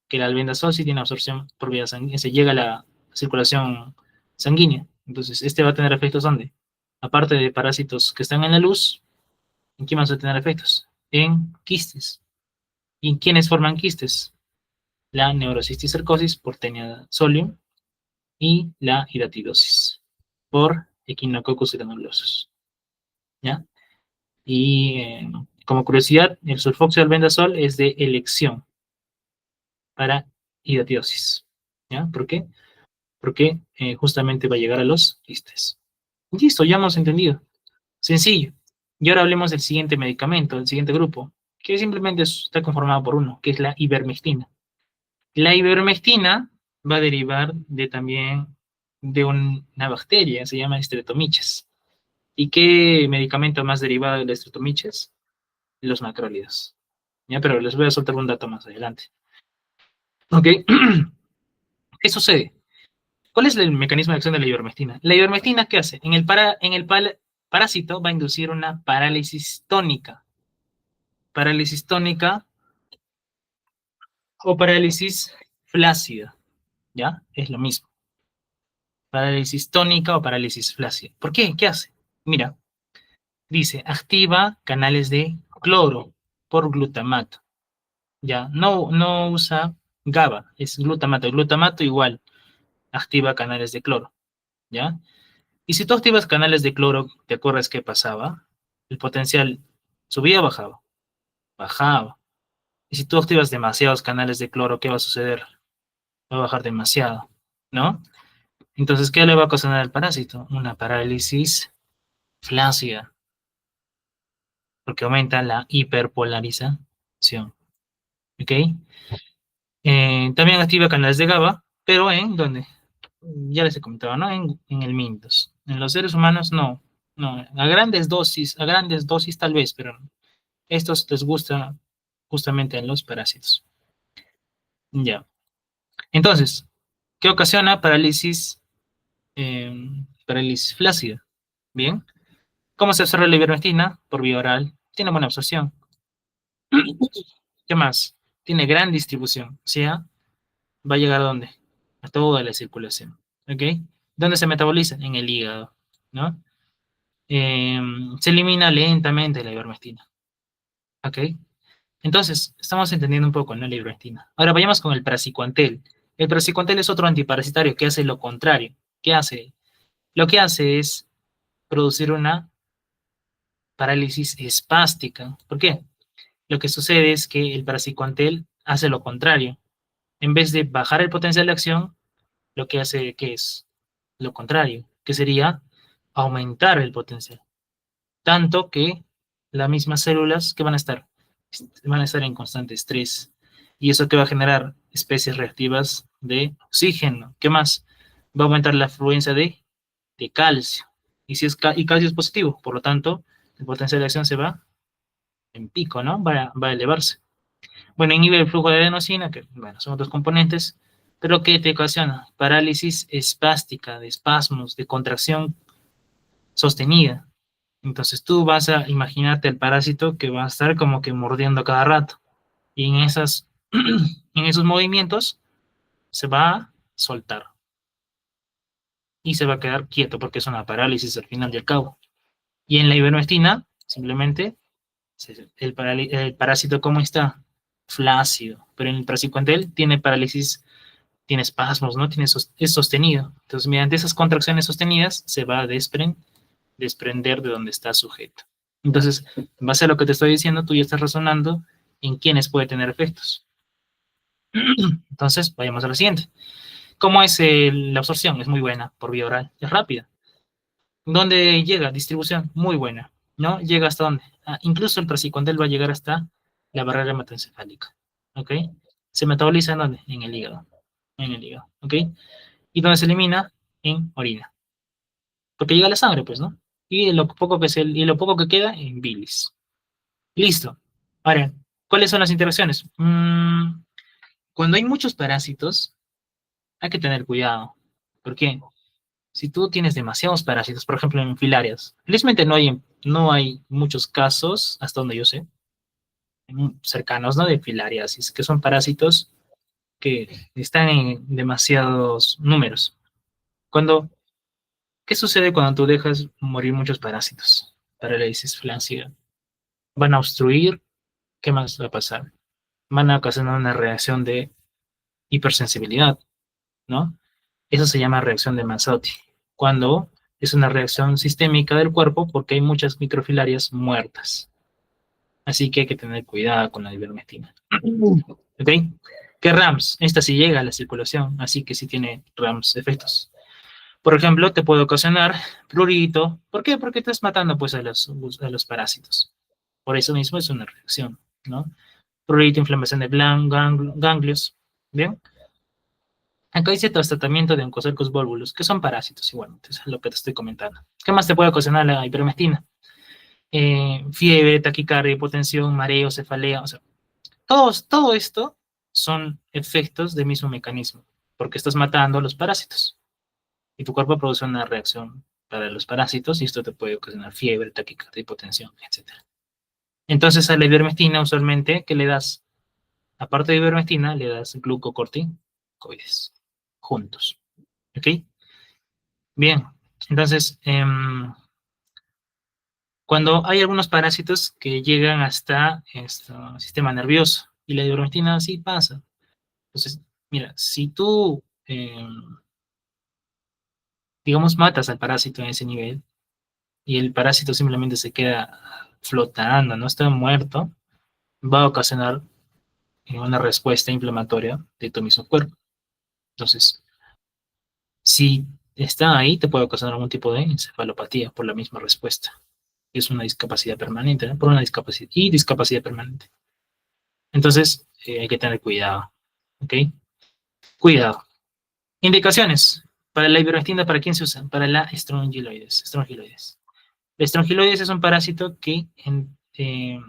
Que el albendazol sí tiene absorción por vía sanguínea, se llega a la circulación sanguínea. Entonces, este va a tener efectos ¿dónde? Aparte de parásitos que están en la luz, ¿en quién más va a tener efectos? En quistes. ¿Y en quiénes forman quistes? La neurocisticercosis por Taenia solium y la hidatidosis por Echinococcus granulosus, ¿ya? Y como curiosidad, el sulfoxio albendazol es de elección para hidatidosis, ¿ya? ¿Por qué? Porque justamente va a llegar a los quistes. Listo, ya hemos entendido. Sencillo. Y ahora hablemos del siguiente medicamento, del siguiente grupo, que simplemente está conformado por uno, que es la ivermectina. La ivermectina va a derivar de también de una bacteria, se llama Streptomyces. ¿Y qué medicamento más derivado de la Streptomyces? Los macrólidos. ¿Ya? Pero les voy a soltar un dato más adelante. ¿Ok? ¿Qué sucede? ¿Cuál es el mecanismo de acción de la ivermectina? La ivermectina, ¿qué hace? En el parásito va a inducir una parálisis tónica. Parálisis tónica o parálisis flácida. ¿Ya? Es lo mismo. Parálisis tónica o parálisis flácida. ¿Por qué? ¿Qué hace? Mira, dice, activa canales de cloro por glutamato. Ya, no usa GABA, es glutamato. El glutamato igual activa canales de cloro, ¿ya? Y si tú activas canales de cloro, ¿te acuerdas qué pasaba? El potencial subía o bajaba. Bajaba. Y si tú activas demasiados canales de cloro, ¿qué va a suceder? Va a bajar demasiado, ¿no? Entonces, ¿qué le va a ocasionar al parásito? Una parálisis flácida, porque aumenta la hiperpolarización, ¿ok? También activa canales de GABA, pero ¿en dónde? Ya les he comentado, ¿no? En el Mintos. En los seres humanos, no. No, a grandes dosis tal vez, pero estos les gusta justamente en los parásitos. Ya. Entonces, ¿qué ocasiona parálisis flácida? Bien. ¿Cómo se absorbe la ivermectina? Por vía oral. Tiene buena absorción. ¿Qué más? Tiene gran distribución. O sea, va a llegar a dónde? A toda la circulación. ¿Ok? ¿Dónde se metaboliza? En el hígado, ¿no? Se elimina lentamente la ivermectina. ¿Ok? Entonces, estamos entendiendo un poco, ¿no? La ivermectina. Ahora vayamos con el praziquantel. El praziquantel es otro antiparasitario que hace lo contrario. ¿Qué hace? Lo que hace es producir una parálisis espástica. ¿Por qué? Lo que sucede es que el praziquantel hace lo contrario. En vez de bajar el potencial de acción, lo que hace que es lo contrario, que sería aumentar el potencial. Tanto que las mismas células que van a estar en constante estrés. Y eso que va a generar especies reactivas de oxígeno. ¿Qué más? Va a aumentar la afluencia de calcio. Y, si es y calcio es positivo, por lo tanto, el potencial de acción se va en pico, ¿no? Va a elevarse. Bueno, inhibe el flujo de adenosina, que bueno, son otros componentes, pero que te ocasiona parálisis espástica, de espasmos, de contracción sostenida. Entonces tú vas a imaginarte el parásito que va a estar como que mordiendo cada rato. Y en esos movimientos se va a soltar. Y se va a quedar quieto porque es una parálisis al final y al cabo. Y en la ivermectina, simplemente, el parásito, ¿cómo está? Flácido. Pero en el praziquantel tiene parálisis, tiene espasmos, ¿no? Es sostenido. Entonces, mediante esas contracciones sostenidas, se va a desprender de donde está sujeto. Entonces, en base a lo que te estoy diciendo, tú ya estás razonando en quiénes puede tener efectos. Entonces, vayamos a lo siguiente. ¿Cómo es la absorción? Es muy buena por vía oral, es rápida. ¿Dónde llega? Distribución, muy buena, ¿no? ¿Llega hasta dónde? Incluso el praziquantel va a llegar hasta la barrera hematoencefálica, ¿ok? ¿Se metaboliza en dónde? En el hígado, ¿ok? ¿Y dónde se elimina? En orina, porque llega a la sangre, pues, ¿no? Y lo poco que queda en bilis. Listo. Ahora, ¿cuáles son las interacciones? Cuando hay muchos parásitos, hay que tener cuidado. ¿Por qué? Si tú tienes demasiados parásitos, por ejemplo en filarias, felizmente no hay muchos casos, hasta donde yo sé, cercanos, ¿no? De filariasis, que son parásitos que están en demasiados números. Cuando, ¿qué sucede cuando tú dejas morir muchos parásitos? Parálisis flácida. Van a obstruir, ¿qué más va a pasar? Van a ocasionar una reacción de hipersensibilidad, ¿no? Eso se llama reacción de Manzotti, cuando es una reacción sistémica del cuerpo porque hay muchas microfilarias muertas. Así que hay que tener cuidado con la ivermectina. ¿Ok? ¿Qué RAMS? Esta sí llega a la circulación, así que sí tiene RAMS efectos. Por ejemplo, te puede ocasionar prurito. ¿Por qué? Porque estás matando pues a los parásitos. Por eso mismo es una reacción, ¿no? Prurito, inflamación de ganglios. ¿Bien? Acá dice tratamiento de oncocercos volvulus, que son parásitos igualmente, eso es lo que te estoy comentando. ¿Qué más te puede ocasionar la hipermestina? Fiebre, taquicardia, hipotensión, mareo, cefalea, o sea, todo esto son efectos del mismo mecanismo, porque estás matando a los parásitos y tu cuerpo produce una reacción para los parásitos y esto te puede ocasionar fiebre, taquicardia, hipotensión, etc. Entonces a la ivermectina usualmente, ¿qué le das? Aparte de ivermectina, le das glucocorticoides juntos. ¿Ok? Bien, entonces, cuando hay algunos parásitos que llegan hasta el sistema nervioso y la ivermectina sí pasa. Entonces, mira, si tú, digamos, matas al parásito en ese nivel y el parásito simplemente se queda flotando, no está muerto, va a ocasionar una respuesta inflamatoria de tu mismo cuerpo. Entonces, si está ahí, te puede ocasionar algún tipo de encefalopatía por la misma respuesta. Es una discapacidad permanente, ¿no? Por una discapacidad y discapacidad permanente. Entonces, hay que tener cuidado, ¿ok? Cuidado. Indicaciones. Para la ivermectina, ¿para quién se usa? Para la estrongiloides. La estrongiloides es un parásito que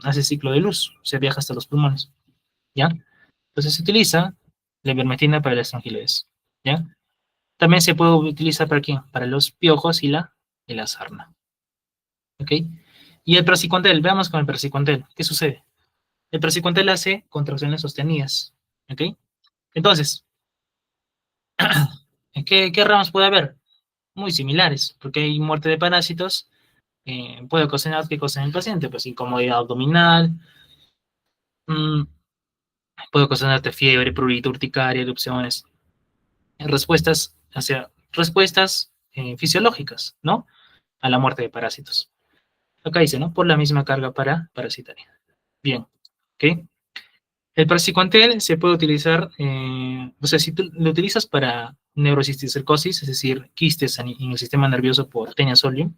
hace ciclo de luz, o sea, viaja hasta los pulmones, ¿ya? Entonces se utiliza la ivermectina para la estrongiloides, ¿ya? También se puede utilizar para quién? Para los piojos y la sarna, ¿ok? Y el praziquantel, veamos con el praziquantel, ¿qué sucede? El praziquantel hace contracciones sostenidas, ¿ok? Entonces, ¿qué ramas puede haber? Muy similares, porque hay muerte de parásitos, puede ocasionar que cosa en el paciente, pues incomodidad abdominal, mmm, puede ocasionarte fiebre, prurito, urticaria, erupciones, respuestas fisiológicas, ¿no? A la muerte de parásitos. Acá dice, ¿no? Por la misma carga parasitaria. Bien, ¿ok? El praziquantel se puede utilizar, o sea, si tú lo utilizas para neurocisticercosis, es decir, quistes en el sistema nervioso por tenia solium,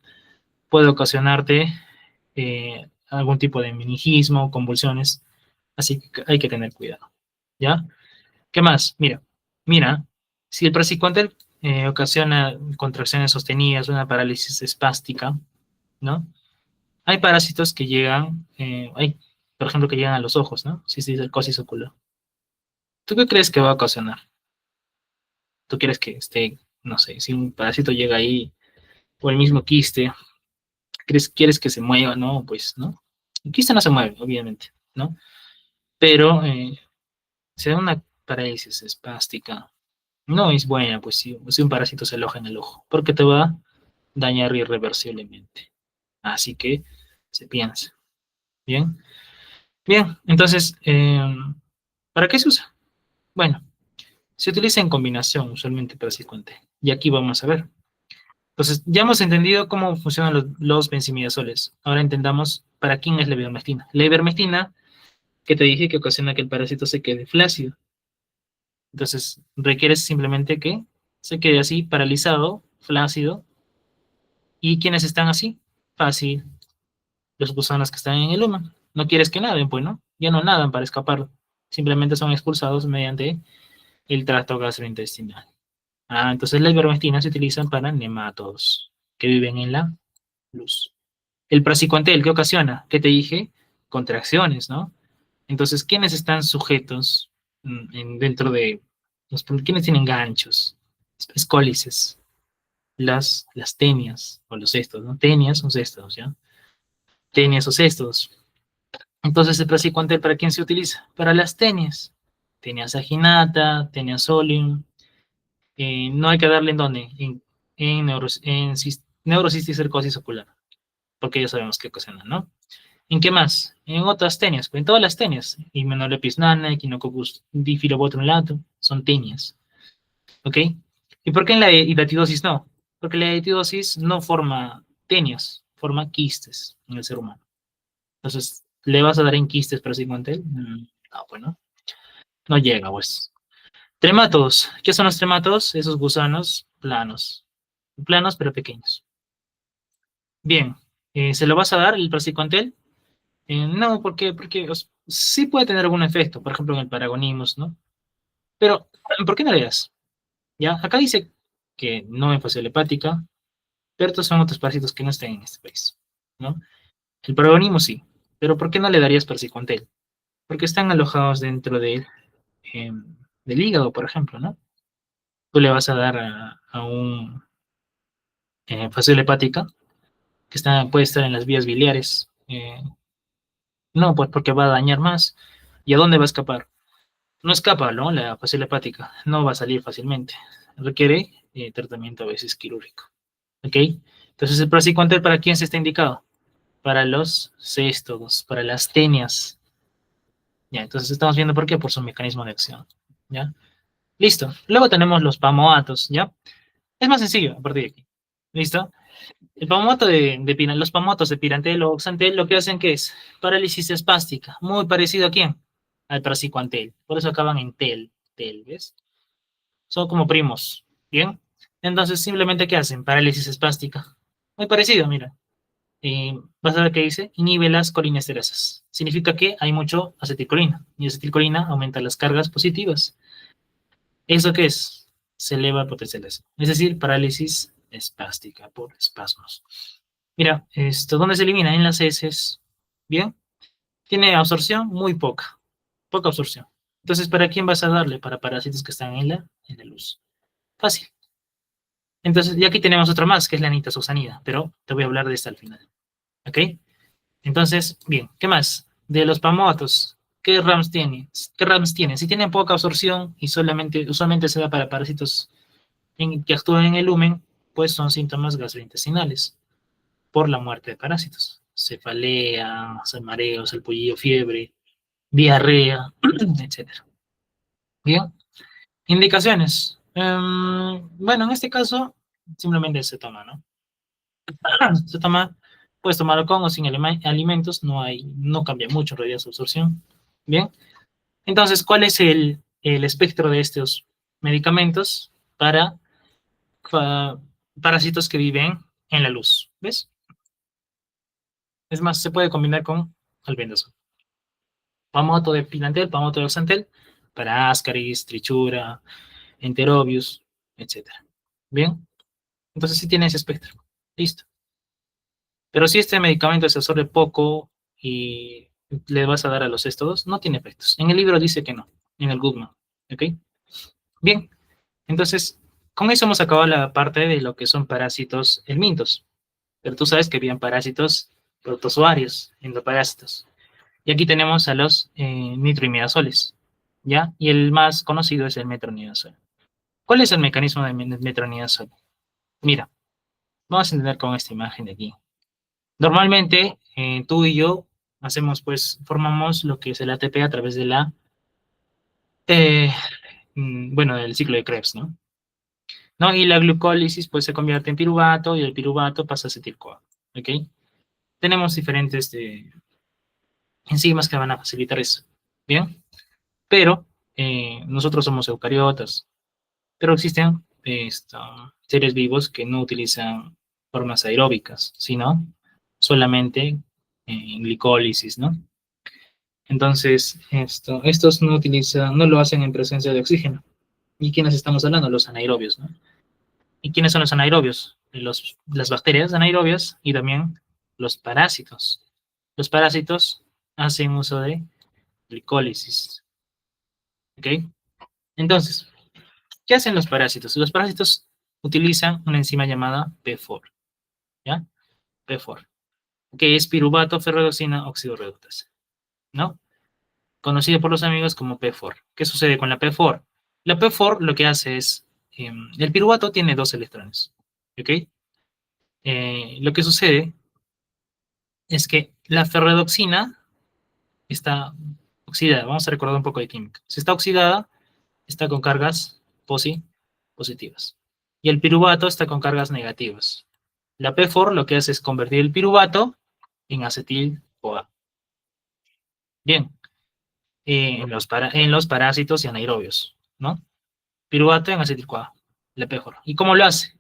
puede ocasionarte algún tipo de meningismo, convulsiones, así que hay que tener cuidado, ¿ya? ¿Qué más? Mira, si el praziquantel ocasiona contracciones sostenidas, una parálisis espástica, ¿no? Hay parásitos que llegan, por ejemplo, que llegan a los ojos, ¿no? Cisticercosis ocular. ¿Tú qué crees que va a ocasionar? ¿Tú quieres que esté, no sé, si un parásito llega ahí, o el mismo quiste, quieres que se mueva? No, pues, ¿no? El quiste no se mueve, obviamente, ¿no? Pero se da una parálisis espástica. No es buena, pues, si un parásito se aloja en el ojo, porque te va a dañar irreversiblemente. Así que se piensa. Bien, bien, entonces, ¿para qué se usa? Bueno, se utiliza en combinación usualmente para psicoante. Y aquí vamos a ver. Entonces, ya hemos entendido cómo funcionan los benzimidazoles. Ahora entendamos para quién es la ivermectina. La ivermectina, que te dije que ocasiona que el parásito se quede flácido. Entonces, requieres simplemente que se quede así, paralizado, flácido. ¿Y quiénes están así? Fácil, los gusanos que están en el lumen. No quieres que naden, pues, ¿no? Ya no nadan para escapar. Simplemente son expulsados mediante el tracto gastrointestinal. Entonces la ivermectina se utiliza para nematodos que viven en la luz. El praziquantel, ¿qué ocasiona? ¿Qué te dije? Contracciones, ¿no? Entonces, ¿quiénes están sujetos dentro de quiénes tienen ganchos? Escólices, las tenias o los cestos, ¿no? Tenias o cestos, ¿ya? Tenias o cestos. Entonces, el praziquantel, ¿para quién se utiliza? Para las tenias. Tenia saginata, tenia solium. No hay que darle en dónde, en neurocisticercosis ocular, porque ya sabemos qué ocasiona, ¿no? ¿En qué más? En otras tenias, en todas las tenias, Hymenopteris nana, Echinococcus diffidobotronulatum, son tenias, ¿ok? ¿Y por qué en la hidatidosis no? Porque la hidatidosis no forma tenias, forma quistes en el ser humano. Entonces, ¿le vas a dar en quistes para Praziquantel? No, pues no llega, pues. Tremátodos. ¿Qué son los tremátodos? Esos gusanos planos. Planos pero pequeños. Bien. ¿Se lo vas a dar el praziquantel? No, porque sí puede tener algún efecto, por ejemplo en el Paragonimus, ¿no? Pero, ¿por qué no le das? ¿Ya? Acá dice que no en fascia hepática, pero estos son otros parásitos que no están en este país, ¿no? El Paragonimus sí, pero ¿por qué no le darías praziquantel? Porque están alojados dentro del hígado, por ejemplo, ¿no? Tú le vas a dar a un fascia hepática que puede estar en las vías biliares. No, pues porque va a dañar más. ¿Y a dónde va a escapar? No escapa, ¿no? La fascia hepática no va a salir fácilmente. Requiere tratamiento a veces quirúrgico. ¿Ok? Entonces, el praziquantel, ¿para quién se está indicado? Para los céstodos, para las tenias. Ya, entonces estamos viendo por qué, por su mecanismo de acción. ¿Ya? Listo. Luego tenemos los pamoatos, ¿ya? Es más sencillo a partir de aquí. ¿Listo? El pamoato los pamoatos de Pirantel o Oxantel lo que hacen que es parálisis espástica, muy parecido a quién? Al praziquantel. Por eso acaban en tel, ¿ves? Son como primos, ¿bien? Entonces, simplemente, ¿qué hacen? Parálisis espástica. Muy parecido, mira. Vas a ver qué dice, inhibe las colinesterasas. Significa que hay mucho acetilcolina, y acetilcolina aumenta las cargas positivas. ¿Eso qué es? Se eleva el potencial de acción. Es decir, parálisis espástica por espasmos. Mira, ¿dónde se elimina? En las heces. Bien, tiene absorción muy poca absorción. Entonces, ¿para quién vas a darle? Para parásitos que están en la luz. Fácil. Entonces, y aquí tenemos otra más, que es la nitazoxanida, pero te voy a hablar de esta al final. ¿Ok? Entonces, bien, ¿qué más? De los pamoatos, ¿qué RAMs tienen? ¿Qué RAMs tienen? Si tienen poca absorción y usualmente se da para parásitos que actúan en el lumen, pues son síntomas gastrointestinales por la muerte de parásitos. Cefalea, mareos, salpullido, fiebre, diarrea, etcétera. Bien, indicaciones. Bueno, en este caso, simplemente se toma, ¿no? Se toma, puedes tomarlo con o sin alimentos, no cambia mucho en realidad su absorción. Bien, entonces, ¿cuál es el espectro de estos medicamentos para parásitos que viven en la luz? ¿Ves? Es más, se puede combinar con albendazol. Pamoto de Pilantel, Pamoto de Oxantel, para Ascaris, Trichura, Enterobius, etcétera. Bien, entonces sí tiene ese espectro. Listo. Pero si este medicamento se absorbe poco y le vas a dar a los estos, no tiene efectos. En el libro dice que no, en el Goodman. ¿Ok? Bien, entonces con eso hemos acabado la parte de lo que son parásitos helmintos. Pero tú sabes que habían parásitos protozoarios, endoparásitos. Y aquí tenemos a los nitroimidazoles, ¿ya? Y el más conocido es el metronidazol. ¿Cuál es el mecanismo del metronidazol? Mira, vamos a entender con esta imagen de aquí. Normalmente, tú y yo formamos lo que es el ATP a través de eh, bueno, del ciclo de Krebs, ¿no? ¿No? Y la glucólisis, pues, se convierte en piruvato y el piruvato pasa a acetil-CoA, ¿ok? Tenemos diferentes enzimas que van a facilitar eso, ¿bien? Pero nosotros somos eucariotas, pero existen seres vivos que no utilizan formas aeróbicas, sino solamente glicólisis, ¿no? Entonces, estos no utilizan, no lo hacen en presencia de oxígeno. ¿Y quiénes estamos hablando? Los anaerobios, ¿no? ¿Y quiénes son los anaerobios? Las bacterias anaerobias y también los parásitos. Los parásitos hacen uso de glicólisis, ¿ok? Entonces, ¿qué hacen los parásitos? Los parásitos utilizan una enzima llamada P4, ¿ya? P4, que es piruvato ferredoxina oxidorreductasa, ¿no? Conocido por los amigos como P4. ¿Qué sucede con la P4? La P4 lo que hace es, el piruvato tiene 2 electrones, ¿ok? Lo que sucede es que la ferredoxina está oxidada. Vamos a recordar un poco de química. Si está oxidada, está con cargas positivas. Y el piruvato está con cargas negativas. La P4 lo que hace es convertir el piruvato en acetil-CoA. Bien, en los parásitos y anaerobios, ¿no? Piruvato en acetil-CoA, la P4. ¿Y cómo lo hace?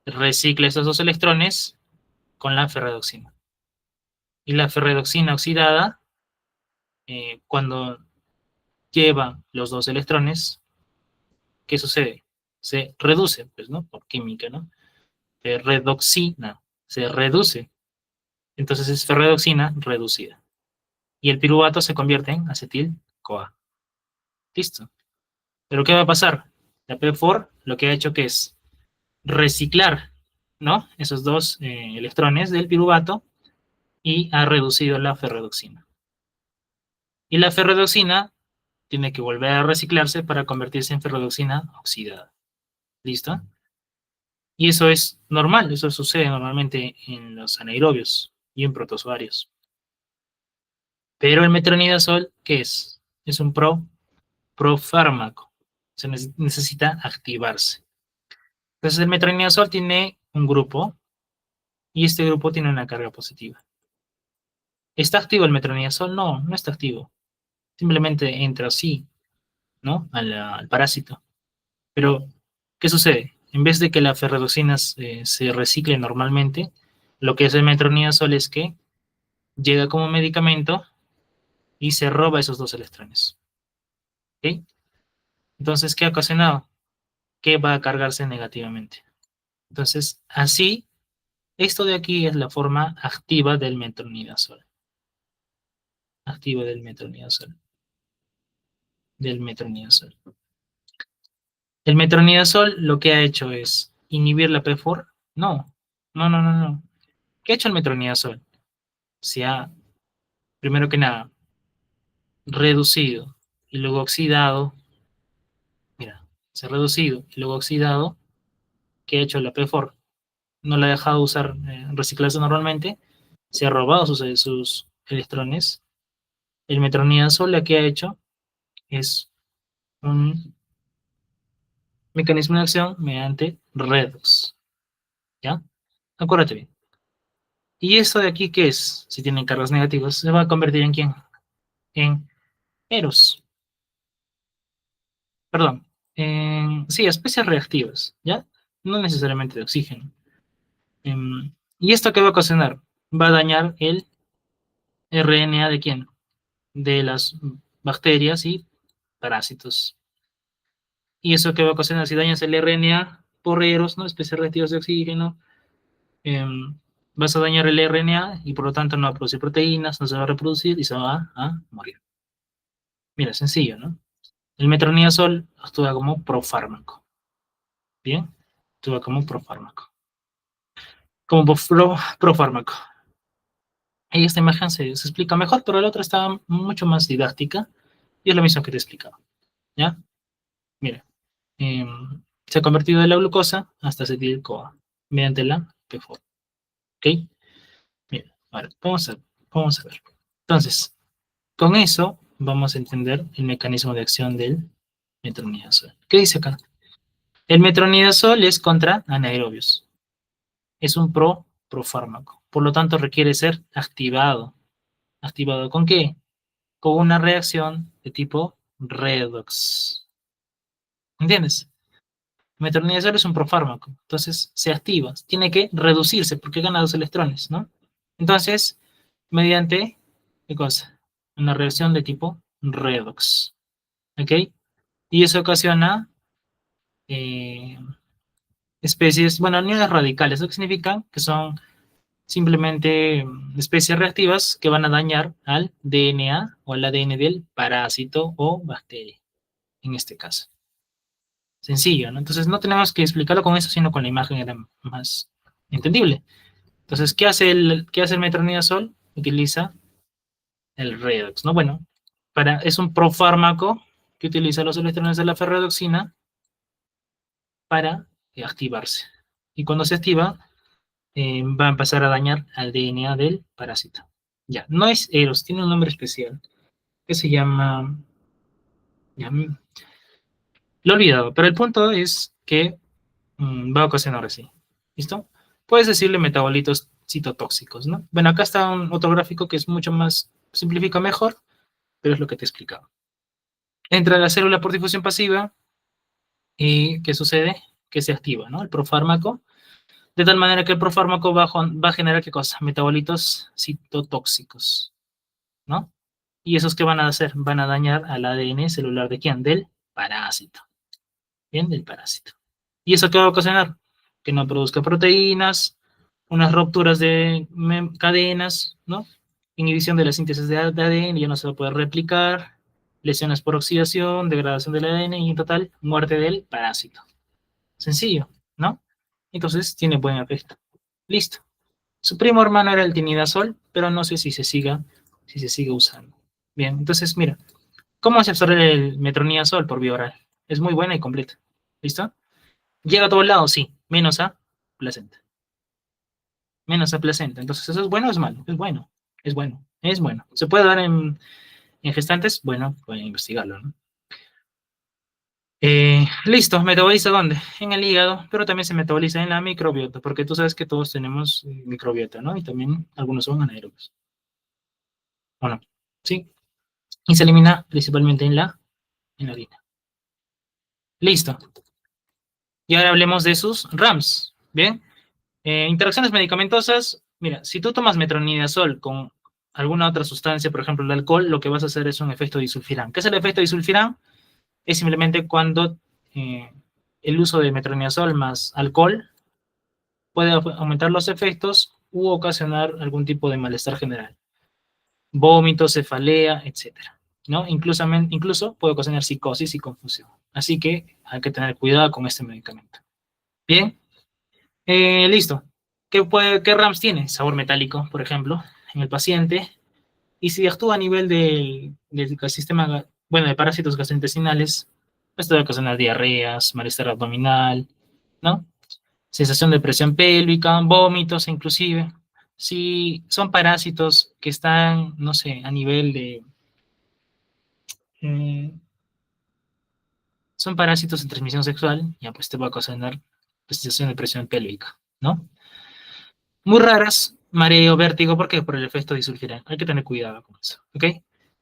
Recicla esos 2 electrones con la ferredoxina. Y la ferredoxina oxidada, cuando lleva los 2 electrones, ¿qué sucede? Se reduce, pues, ¿no? Por química, ¿no? Redoxina, se reduce. Entonces es ferredoxina reducida. Y el piruvato se convierte en acetil-CoA. Listo. Pero ¿qué va a pasar? La P4 lo que ha hecho que es reciclar, ¿no? Esos 2 electrones del piruvato y ha reducido la ferredoxina. Y la ferredoxina tiene que volver a reciclarse para convertirse en ferredoxina oxidada. ¿Listo? Y eso es normal, eso sucede normalmente en los anaerobios y en protozoarios. Pero el metronidazol, ¿qué es? Es un profármaco. Se necesita activarse. Entonces el metronidazol tiene un grupo y este grupo tiene una carga positiva. ¿Está activo el metronidazol? No, no está activo. Simplemente entra así, ¿no? Al parásito. Pero, ¿qué sucede? En vez de que la ferredoxina se recicle normalmente, lo que hace el metronidazol es que llega como medicamento y se roba esos 2 electrones. ¿Ok? Entonces, ¿qué ha ocasionado? Que va a cargarse negativamente. Entonces, así, esto de aquí es la forma activa del metronidazol. Activa del metronidazol. Del metronidazol. El metronidazol lo que ha hecho es inhibir la P4. No, no, no, no, no. ¿Qué ha hecho el metronidazol? Se ha, primero que nada, reducido y luego oxidado. Mira, se ha reducido y luego oxidado. ¿Qué ha hecho la P4? No la ha dejado usar, reciclarse normalmente. Se ha robado sus electrones. El metronidazol lo que ha hecho es un mecanismo de acción mediante redox. ¿Ya? Acuérdate bien. ¿Y esto de aquí qué es? Si tienen cargas negativas, se va a convertir en ¿quién? En Eros. Perdón. Sí, especies reactivas, ¿ya? No necesariamente de oxígeno. ¿Y esto qué va a ocasionar? Va a dañar el RNA de quién? De las bacterias y parásitos. ¿Y eso qué va a ocasionar? Si dañas el RNA por Eros, ¿no? Especies reactivas de oxígeno, vas a dañar el RNA y por lo tanto no va a producir proteínas, no se va a reproducir y se va a morir. Mira, sencillo, ¿no? El metronidazol actúa como profármaco. ¿Bien? Actúa como profármaco. Como profármaco. Ahí esta imagen se explica mejor, pero la otra está mucho más didáctica y es lo mismo que te he explicado. ¿Ya? Mira. Se ha convertido de la glucosa hasta acetil-CoA mediante la P4. ¿Ok? Mira, ahora, vamos a ver. Entonces, con eso vamos a entender el mecanismo de acción del metronidazol. ¿Qué dice acá? El metronidazol es contra anaerobios. Es un profármaco. Por lo tanto, requiere ser activado. ¿Activado con qué? Con una reacción de tipo redox. ¿Entiendes? Metronidazol es un profármaco, entonces se activa, tiene que reducirse porque gana 2 electrones, ¿no? Entonces, mediante, ¿qué cosa? Una reacción de tipo redox, ¿ok? Y eso ocasiona eh, especies, bueno, uniones radicales, lo que significa que son simplemente especies reactivas que van a dañar al DNA o al ADN del parásito o bacteria, en este caso. Sencillo, ¿no? Entonces no tenemos que explicarlo con eso, sino con la imagen era más entendible. Entonces, qué hace el metronidazol? Utiliza el redox, ¿no? Bueno, es un profármaco que utiliza los electrones de la ferredoxina para activarse. Y cuando se activa, va a empezar a dañar al DNA del parásito. Ya, no es Eros, tiene un nombre especial que se llama... Ya, lo he olvidado, pero el punto es que va a ocasionar así. ¿Listo? Puedes decirle metabolitos citotóxicos, ¿no? Bueno, acá está otro gráfico que es mucho más, simplifica mejor, pero es lo que te he explicado. Entra la célula por difusión pasiva y ¿qué sucede? Que se activa, ¿no? El profármaco, de tal manera que el profármaco va a generar ¿qué cosa? Metabolitos citotóxicos, ¿no? ¿Y esos qué van a hacer? Van a dañar al ADN celular de quién? Del parásito. Bien, del parásito. ¿Y eso qué va a ocasionar? Que no produzca proteínas, unas rupturas de cadenas, ¿no? Inhibición de la síntesis de ADN, ya no se va a poder replicar, lesiones por oxidación, degradación del ADN y en total, muerte del parásito. Sencillo, ¿no? Entonces, tiene buen efecto. Listo. Su primo hermano era el tinidazol, pero no sé si se sigue usando. Bien, entonces, mira, ¿cómo se absorbe el metronidazol por vía oral? Es muy buena y completa. ¿Listo? Llega a todos lados, sí, menos a placenta. Menos a placenta. Entonces, ¿eso es bueno o es malo? Es bueno, es bueno, es bueno. ¿Se puede dar en gestantes? Bueno, pueden investigarlo, ¿no? Listo, ¿metaboliza dónde? En el hígado, pero también se metaboliza en la microbiota, porque tú sabes que todos tenemos microbiota, ¿no? Y también algunos son anaerobios. ¿O no? Sí. Y se elimina principalmente en la orina. Listo. Y ahora hablemos de sus RAMs. Bien. Interacciones medicamentosas. Mira, si tú tomas metronidazol con alguna otra sustancia, por ejemplo el alcohol, lo que vas a hacer es un efecto disulfirán. ¿Qué es el efecto disulfirán? Es simplemente cuando eh, el uso de metronidazol más alcohol puede aumentar los efectos u ocasionar algún tipo de malestar general. Vómito, cefalea, etcétera, ¿no? Incluso puede ocasionar psicosis y confusión. Así que hay que tener cuidado con este medicamento. Bien, listo. ¿Qué RAMs tiene? Sabor metálico, por ejemplo, en el paciente. Y si actúa a nivel del sistema, bueno, de parásitos gastrointestinales, esto puede ocasionar diarreas, malestar abdominal, ¿no? Sensación de presión pélvica, vómitos inclusive. Si son parásitos que están, no sé, a nivel de... eh, son parásitos de transmisión sexual, ya pues te va a ocasionar sensación de presión pélvica, ¿no? Muy raras, mareo, vértigo, ¿por qué? Por el efecto disulfirán. Hay que tener cuidado con eso, ¿ok?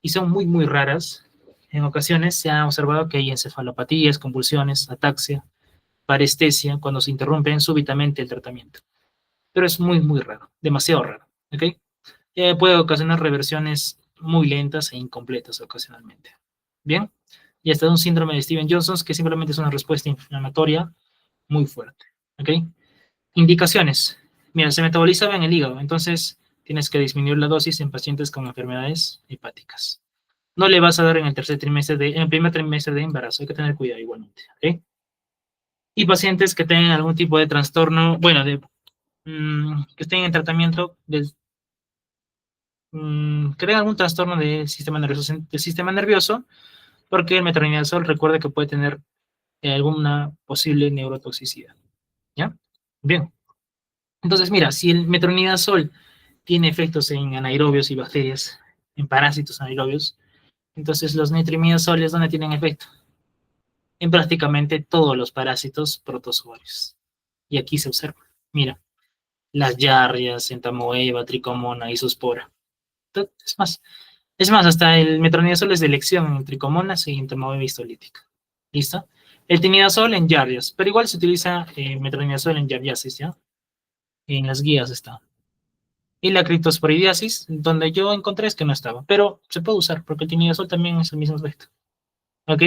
Y son muy, muy raras. En ocasiones se ha observado que hay encefalopatías, convulsiones, ataxia, parestesia, cuando se interrumpen súbitamente el tratamiento. Pero es muy, muy raro, demasiado raro, ¿ok? Puede ocasionar reversiones muy lentas e incompletas ocasionalmente. Bien, y hasta un síndrome de Steven-Johnson, que simplemente es una respuesta inflamatoria muy fuerte, ¿ok? Indicaciones. Mira, se metaboliza en el hígado, entonces tienes que disminuir la dosis en pacientes con enfermedades hepáticas. No le vas a dar en en el primer trimestre de embarazo, hay que tener cuidado igualmente, ¿ok? Y pacientes que tengan algún tipo de trastorno, bueno, que estén en tratamiento que tengan algún trastorno del sistema nervioso, porque el metronidazol recuerda que puede tener alguna posible neurotoxicidad, ¿ya? Bien, entonces mira, si el metronidazol tiene efectos en anaerobios y bacterias, en parásitos anaerobios, entonces los nitrimidazoles, ¿dónde tienen efecto? En prácticamente todos los parásitos protozoarios. Y aquí se observa, mira, las yardias, entamoeba, tricomona, isospora. Es más, Es más, hasta el metronidazol es de elección en tricomonas y en termóvil histolítica. ¿Listo? El tinidazol en Yardias, pero igual se utiliza metronidazol en Yardiasis, ¿ya? En las guías está. Y la criptosporidiasis, donde yo encontré es que no estaba, pero se puede usar porque el tinidazol también es el mismo efecto. ¿Ok?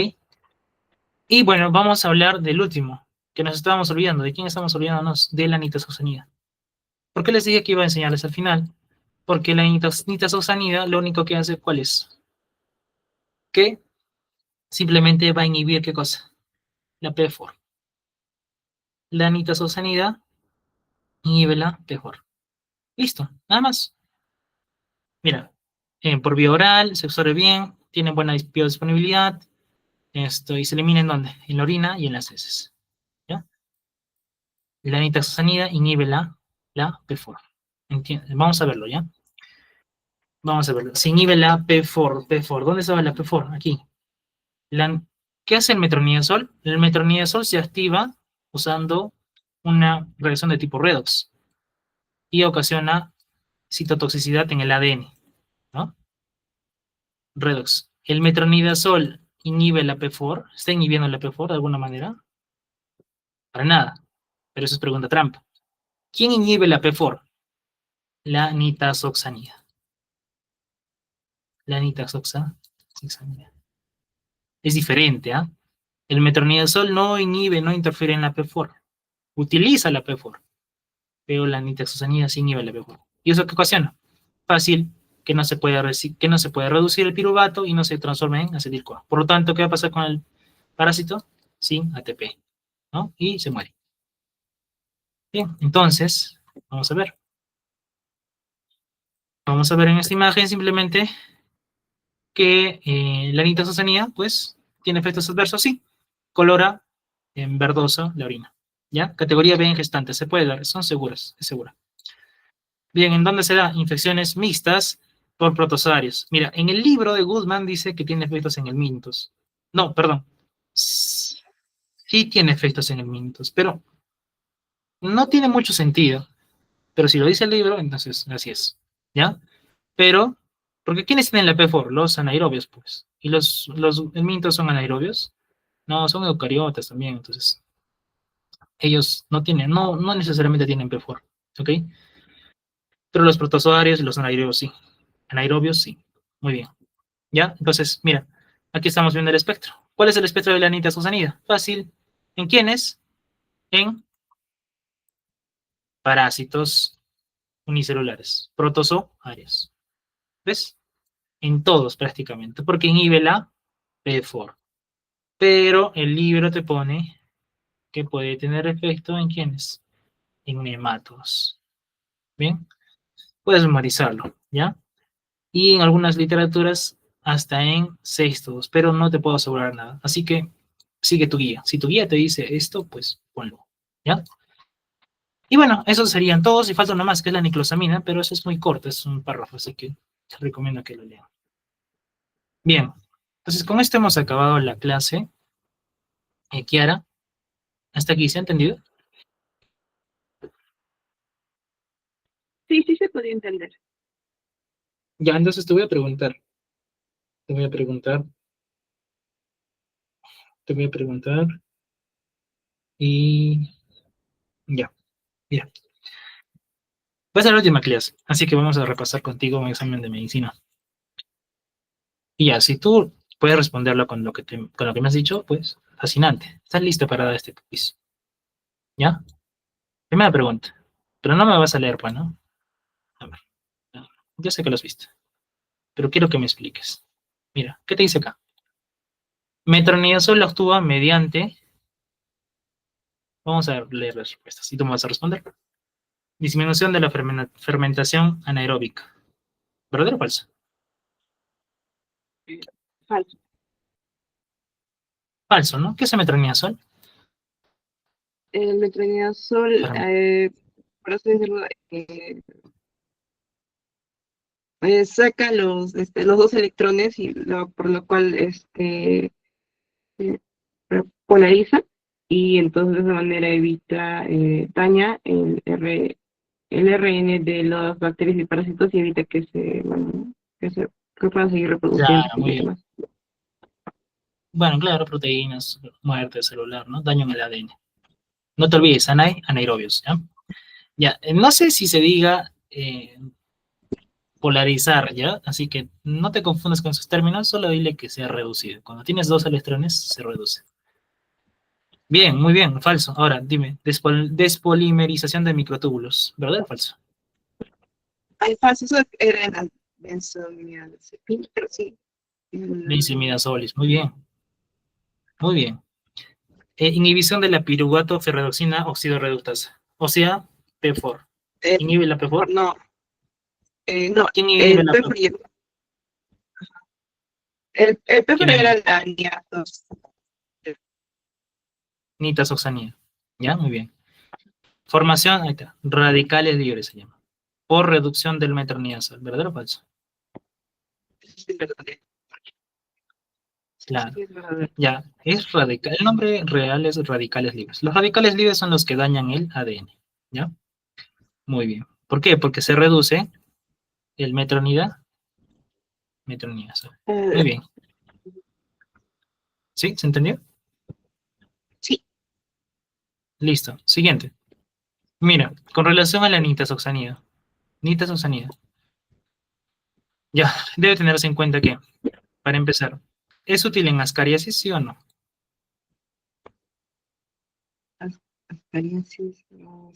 Y bueno, vamos a hablar del último, que nos estábamos olvidando. ¿De quién estamos olvidándonos? De la nitazoxanida. ¿Por qué les dije que iba a enseñarles al final? Porque la nitazoxanida lo único que hace, ¿cuál es? Que simplemente va a inhibir, ¿qué cosa? La P4. La nitazoxanida inhibe la P4. Listo, nada más. Mira, por vía oral, se absorbe bien, tiene buena biodisponibilidad, esto, y se elimina en dónde? En la orina y en las heces. ¿Ya? La nitazoxanida inhibe la P4. Vamos a verlo, ¿ya? Vamos a verlo. Se inhibe la P4. P4. ¿Dónde estaba la P4? Aquí. ¿Qué hace el metronidazol? El metronidazol se activa usando una reacción de tipo redox y ocasiona citotoxicidad en el ADN, ¿no? Redox. ¿El metronidazol inhibe la P4? ¿Está inhibiendo la P4 de alguna manera? Para nada. Pero eso es pregunta trampa. ¿Quién inhibe la P4? La nitazoxanida. La nitazoxanida. Es diferente, ¿ah? El metronidazol no inhibe, no interfiere en la P4. Utiliza la P4, pero la nitazoxanida sí inhibe la P4. ¿Y eso qué ocasiona? Fácil, que no se puede reducir el piruvato y no se transforma en acetil-CoA. Por lo tanto, ¿qué va a pasar con el parásito? Sin ATP, ¿no? Y se muere. Bien, entonces, vamos a ver. Vamos a ver en esta imagen simplemente que la nitazoxanida, pues, tiene efectos adversos, sí. Colora en verdoso la orina. ¿Ya? Categoría B en gestantes, se puede dar, son seguras, es segura. Bien, ¿en dónde se da? Infecciones mixtas por protozoarios. Mira, en el libro de Goodman dice que tiene efectos en el mintus. No, perdón. Sí tiene efectos en el mintus, pero no tiene mucho sentido. Pero si lo dice el libro, entonces así es. ¿Ya? Pero, porque ¿quiénes tienen la P4? Los anaerobios, pues. ¿Y los el mintus son anaerobios? No, son eucariotas también, entonces ellos no tienen, no necesariamente tienen P4, ¿ok? Pero los protozoarios y los anaerobios sí. Anaerobios sí. Muy bien. ¿Ya? Entonces, mira, aquí estamos viendo el espectro. ¿Cuál es el espectro de la nitazoxanida? Fácil. ¿En quiénes? En parásitos unicelulares, protozoarios. ¿Ves? En todos prácticamente, porque inhibe la P4. Pero el libro te pone que puede tener efecto en quiénes? En nematodos. ¿Bien? Puedes memorizarlo, ¿ya? Y en algunas literaturas hasta en sextos, pero no te puedo asegurar nada. Así que sigue tu guía. Si tu guía te dice esto, pues ponlo, ¿ya? Y bueno, esos serían todos y falta una más que es la niclosamina, pero eso es muy corto, es un párrafo, así que te recomiendo que lo lean. Bien, entonces con esto hemos acabado la clase. Kiara, ¿hasta aquí se ha entendido? Sí, sí se podía entender. Ya, entonces te voy a preguntar, te voy a preguntar, te voy a preguntar y ya, mira. Va a ser la última clase, así que vamos a repasar contigo un examen de medicina. Y ya, si tú puedes responderlo con lo con lo que me has dicho, pues fascinante. Estás listo para dar este quiz. ¿Ya? Primera pregunta. Pero no me vas a leer, pues, ¿no? A ver. Yo sé que lo has visto, pero quiero que me expliques. Mira, ¿qué te dice acá? Metronidazol actúa mediante. Vamos a leer las respuestas y tú me vas a responder. Disminución de la fermentación anaeróbica. ¿Verdadero o falso? Falso. Falso, ¿no? ¿Qué es el metronidazol? El metronidazol, Fermen- por así decirlo, saca los dos electrones y por lo cual eh, polariza y entonces de esa manera evita, daña el RN de las bacterias y parásitos y evita que se, bueno, que se que puedan seguir Claro, reproduciéndose muy y bien. demás. Bueno, claro, proteínas, muerte celular, ¿no? Daño en el ADN. No te olvides, anaerobios, ¿ya? Ya, no sé si se diga polarizar, ¿ya? Así que no te confundas con esos términos, solo dile que se ha reducido. Cuando tienes dos electrones, se reduce. Bien, muy bien, falso. Ahora, dime, despolimerización de microtúbulos, ¿verdad o falso? Hay falsos, eso era en la benzodiazepina, pero sí. Mm, Benzimidazolís, muy bien, muy bien. Inhibición de la piruvato ferredoxina oxidorreductasa, o sea, P4. el, ¿Inhibe la P4? no, no, ¿Quién inhibe el la P4? PFR, el ¿Quién PFR la era inhibe? la niatos. Nitazoxanida. ¿Ya? Muy bien. Formación, ahí está. Radicales libres se llama. Por reducción del metronidazol, ¿verdadero o falso? Sí, verdadero. Sí, sí, Claro. es verdadero. Ya, es radical. El nombre real es radicales libres. Los radicales libres son los que dañan el ADN. ¿Ya? Muy bien. ¿Por qué? Porque se reduce el metronidazol. Muy Eh, bien. ¿Sí? ¿Se entendió? sí, Listo. Siguiente. Mira, con relación a la nitazoxanida. Nitazoxanida. Ya, debe tenerse en cuenta que, para empezar, ¿es útil en ascariasis, sí o no? ascariasis, no,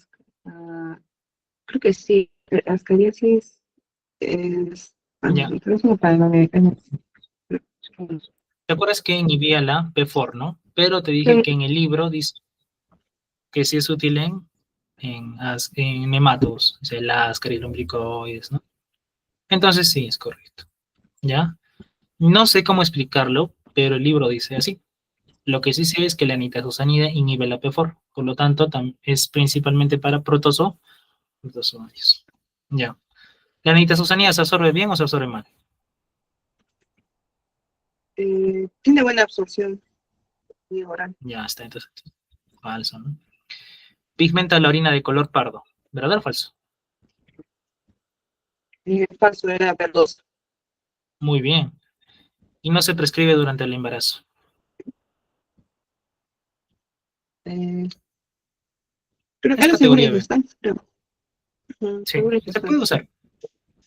creo que sí. Ascariasis es, Ya. creo que para la de- ¿Te acuerdas que inhibía la P4, no? Pero te dije que en el libro dice que sí es útil en nematodos, o sea, la ascaris lumbricoides, ¿no? Entonces sí, es correcto. ¿Ya? No sé cómo explicarlo, pero el libro dice así. Lo que sí sé es que la nitazosanida inhibe la P4, por lo tanto es principalmente para protozoarios. Ya. ¿La nitazosanida se absorbe bien o se absorbe mal? tiene buena absorción y oral. Ya está, entonces falso, ¿no? Pigmenta la orina de color pardo, ¿verdad o falso? Y el falso era verdoso. Muy bien. Y no se prescribe durante el embarazo. Eh, creo que Es era seguro y categoría B. sustancia, creo. Sí, Seguro y se puede sustancia. usar.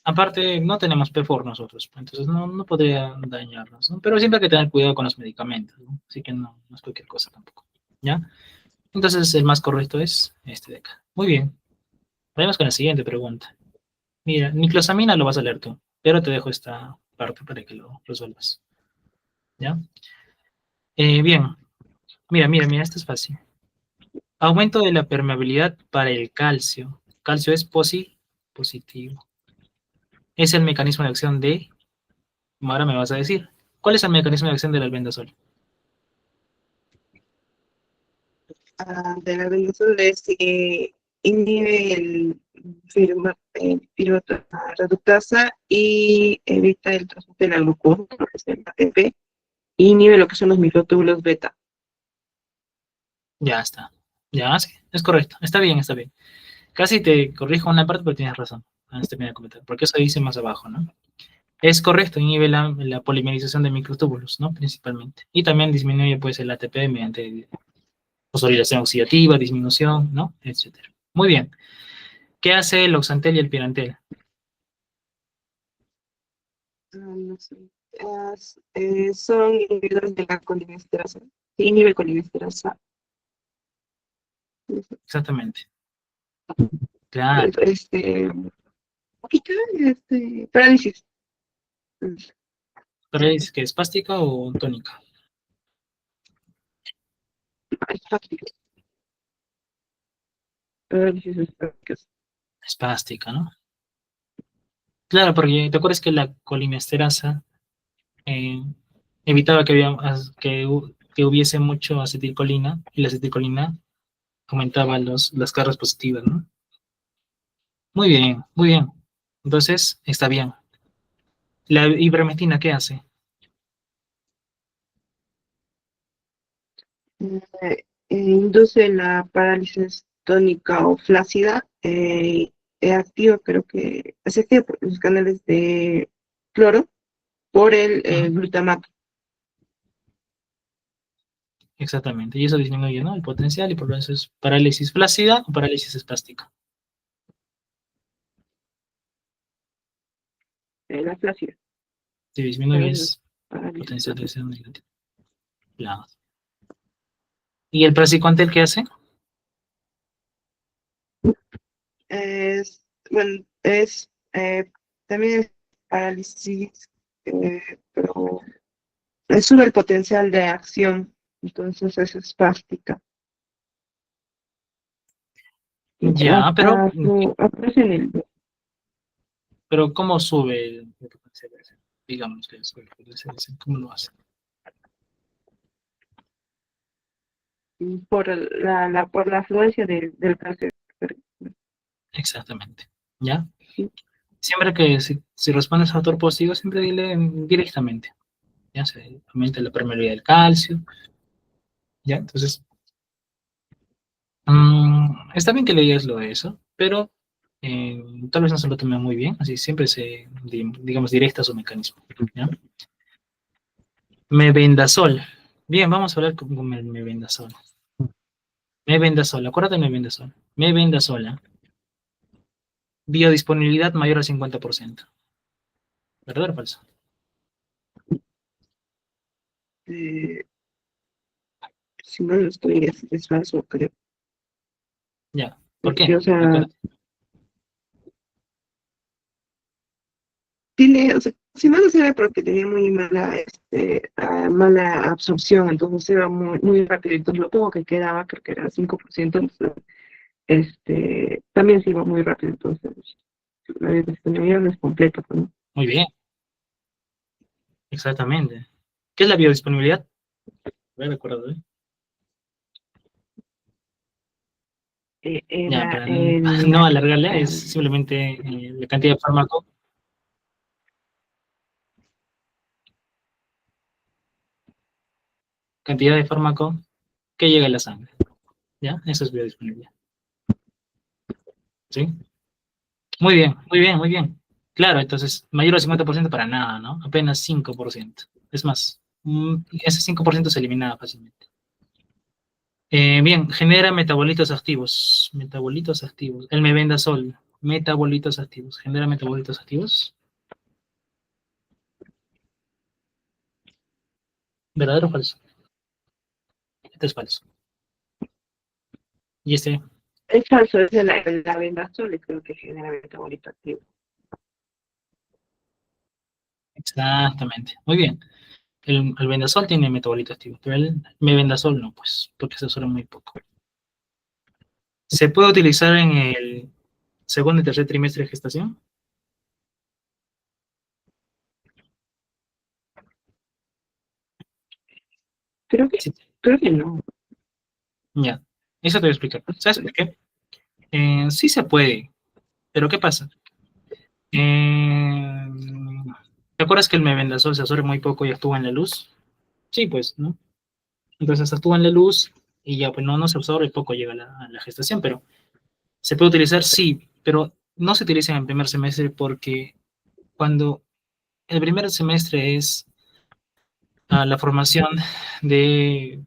Aparte, no tenemos P4 nosotros, entonces no podría dañarnos, ¿no? Pero siempre hay que tener cuidado con los medicamentos, ¿no? Así que no es cualquier cosa tampoco, ¿ya? Entonces, el más correcto es este de acá. Muy bien. Vamos con la siguiente pregunta. Mira, niclosamina lo vas a leer tú, pero te dejo esta parte para que lo resuelvas, ¿ya? Bien. Mira, esto es fácil. Aumento de la permeabilidad para el calcio. Calcio es positivo. Es el mecanismo de acción de. Ahora me vas a decir, ¿cuál es el mecanismo de acción del albendazol? De la benzoil es inhibe el piruvato reductasa y evita el transporte de la glucosa, lo que es el ATP, y inhibe lo que son los microtúbulos beta. Ya está. Ya, sí, es correcto. Está bien, está bien. Casi te corrijo una parte, pero tienes razón. Antes de comentar, porque eso dice más abajo, ¿no? Es correcto, inhibe la polimerización de microtúbulos, ¿no? Principalmente. Y también disminuye, pues, el ATP mediante fosforilación oxidativa, disminución, ¿no? Etcétera. Muy bien. ¿Qué hace el oxantel y el pirantel? No sé. Son inhibidores de la colinesterasa. Sí, inhibe colinesterasa. Exactamente. Claro. Poquito, parálisis. ¿Pero es que es espástica o tónica? Parálisis espásticas. Espástica, ¿no? Claro, porque te acuerdas que la colinesterasa eh, evitaba que hubiese mucho acetilcolina y la acetilcolina aumentaba las cargas positivas, ¿no? Muy bien, muy bien. Entonces, está bien. ¿La ivermectina qué hace? Induce la parálisis tónica o flácida. Es activa, creo que es activa por los canales de cloro por el Ujú, glutamato. exactamente. Y eso disminuye, ¿no? El potencial y por eso es parálisis flácida o parálisis espástica. La flácida. Si Para disminuye eso es es parálisis potencial de flácida. acción negativa. Claro. ¿Y el praziquantel qué hace? Es, bueno, también es parálisis, pero sube el potencial de acción, entonces es espástica. Ya, Aparece en pero ¿cómo sube el potencial de acción? Digamos que sube el potencial de acción, ¿cómo lo hace? por la afluencia del cáncer. Exactamente. ¿Ya? Siempre que si respondes a factor positivo, siempre dile directamente. ¿Ya? Se aumenta la permeabilidad del calcio. ¿Ya? Entonces, está bien que le digas lo de eso, pero tal vez no se lo tome muy bien. Así siempre digamos, directa su mecanismo. ¿Ya? Mebendazol. Bien, vamos a hablar con mebendazol. Mebendazol, acuérdate de mebendazol. Mebendazol, ¿eh? Biodisponibilidad mayor al 50%. ¿Verdad o falso? Eh, si no lo estoy, es falso, creo. Ya. ¿Por Porque, qué? o sea, Acuérdate. o sea, si no lo sirve porque tenía muy mala absorción, entonces era muy rápido, entonces lo poco que quedaba, creo que era 5%, entonces, también se iba muy rápido, entonces la biodisponibilidad no es completa, ¿no? Muy bien, exactamente. ¿Qué es la biodisponibilidad? Me acuerdo, ¿eh? Ya, Era para el, no alargarle, es em, simplemente la cantidad de fármaco que llega a la sangre. ¿Ya? Eso es biodisponibilidad. ¿Sí? Muy bien, muy bien, muy bien. Claro, entonces, mayor al 50% para nada, ¿no? Apenas 5%. Es más, ese 5% se elimina fácilmente. Bien, genera metabolitos activos. Metabolitos activos. El mebendazol. Metabolitos activos. ¿Genera metabolitos activos? ¿Verdadero o falso? Este es falso. Y este, es falso, es la vendasol, creo que genera metabolito activo. exactamente. Muy bien. El vendasol tiene metabolito activo, pero el mebendazol no, pues, porque se usa muy poco. ¿Se puede utilizar en el segundo y tercer trimestre de gestación? Creo que, Sí. creo que no. Ya, eso te voy a explicar. ¿Sabes por qué? Sí se puede, pero ¿qué pasa? Eh, ¿Te acuerdas que el mebendazol se absorbe muy poco y actúa en la luz? Sí, pues, ¿no? Entonces actúa en la luz y ya, pues no se absorbe, poco llega a la gestación, pero ¿se puede utilizar? Sí, pero no se utiliza en el primer semestre porque cuando el primer semestre es la formación de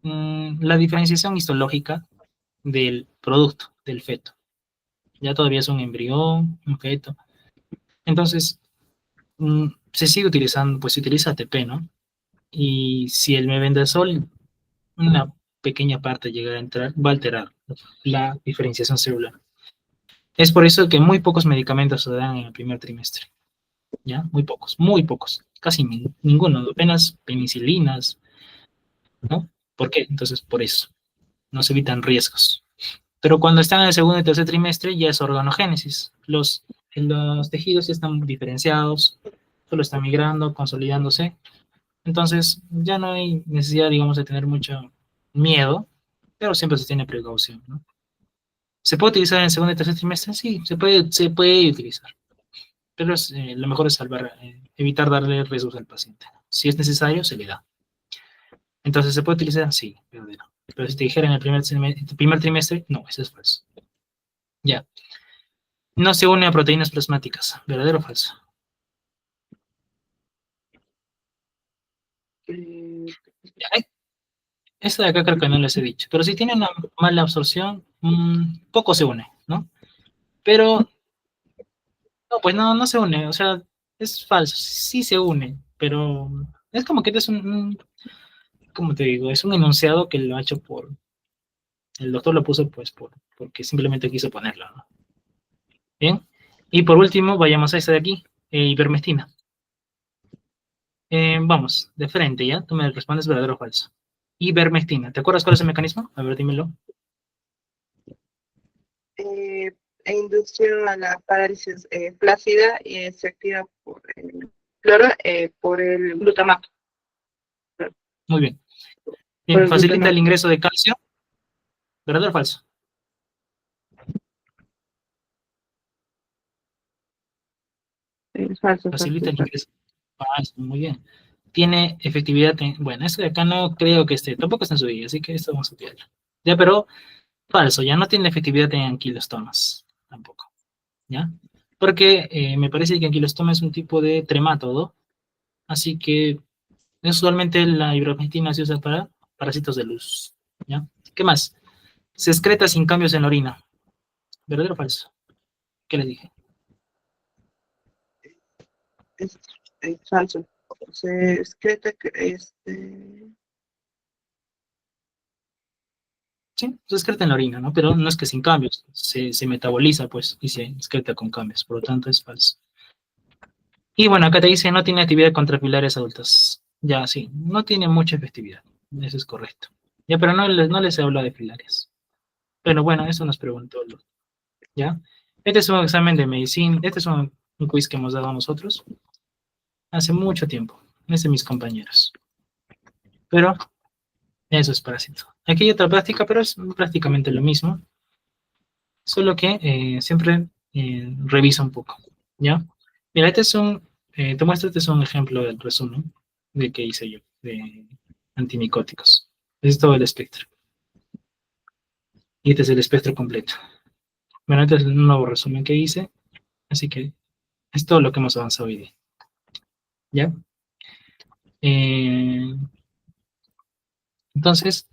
la diferenciación histológica del producto, del feto. Ya todavía es un embrión, un feto. Entonces, se sigue utilizando, pues se utiliza ATP, ¿no? Y si el mebendazol, una pequeña parte llega a entrar, va a alterar la diferenciación celular. Es por eso que muy pocos medicamentos se dan en el primer trimestre, ¿ya? Muy pocos, casi ninguno, apenas penicilinas, ¿no? ¿Por qué? Entonces, por eso, no se evitan riesgos. Pero cuando están en el segundo y tercer trimestre ya es organogénesis. Los tejidos ya están diferenciados, solo están migrando, consolidándose. Entonces ya no hay necesidad, digamos, de tener mucho miedo, pero siempre se tiene precaución, ¿no? ¿Se puede utilizar en el segundo y tercer trimestre? Sí, se puede utilizar. Pero lo mejor es evitar darle riesgos al paciente. Si es necesario, se le da. Entonces, ¿se puede utilizar? Sí, verdadero. Pero si te dijera en el primer trimestre, no, eso es falso. Ya. No se une a proteínas plasmáticas. ¿Verdadero o falso? Esta de acá creo que no les he dicho, pero si tiene una mala absorción, poco se une, ¿no? Pero, no, pues no, no se une, o sea, es falso, sí se une, pero es como que es como te digo, es un enunciado que lo ha hecho el doctor lo puso pues porque simplemente quiso ponerlo, ¿no? Bien, y por último, vayamos a esta de aquí, ivermectina. Vamos, de frente, ¿ya? Tú me respondes verdadero o falso. Ivermectina, ¿te acuerdas cuál es el mecanismo? A ver, dímelo. E inducción a la parálisis flácida y se activa por el cloro, por el glutamato. Muy bien. Por Bien, el facilita el glutamato. ingreso de calcio. ¿Verdadero o falso? Falso, Facilita falso, el falso. ingreso. Falso, muy bien. Tiene efectividad. Bueno, esto de acá no creo que esté. Tampoco está en su día, así que esto vamos a tirarlo. Ya, pero falso, ya no tiene efectividad en anquilostomas. Tampoco. ¿Ya? Porque me parece que anquilostoma es un tipo de tremátodo. Así que usualmente la ivermectina se usa para parásitos de luz. ¿Ya? ¿Qué más? Se excreta sin cambios en la orina. ¿Verdadero o falso? ¿Qué les dije? Es, es falso. Se excreta Sí, se excreta en la orina, ¿no? Pero no es que sin cambios, se metaboliza, pues, y se excreta con cambios, por lo tanto es falso. Y bueno, acá te dice, no tiene actividad contra pilares adultos. Ya, sí, no tiene mucha efectividad, eso es correcto. Ya, pero no les habla de pilares. Pero bueno, eso nos preguntó, ¿ya? Este es un examen de medicina, este es un quiz que hemos dado nosotros hace mucho tiempo, es de mis compañeros. Pero eso es parásito. Aquí hay otra práctica, pero es prácticamente lo mismo. Solo que siempre revisa un poco, ¿ya? Mira, te muestro, este es un ejemplo del resumen de que hice yo, de antimicóticos. Este es todo el espectro. Y este es el espectro completo. Bueno, este es un nuevo resumen que hice, así que es todo lo que hemos avanzado hoy día, ¿ya? Eh, entonces,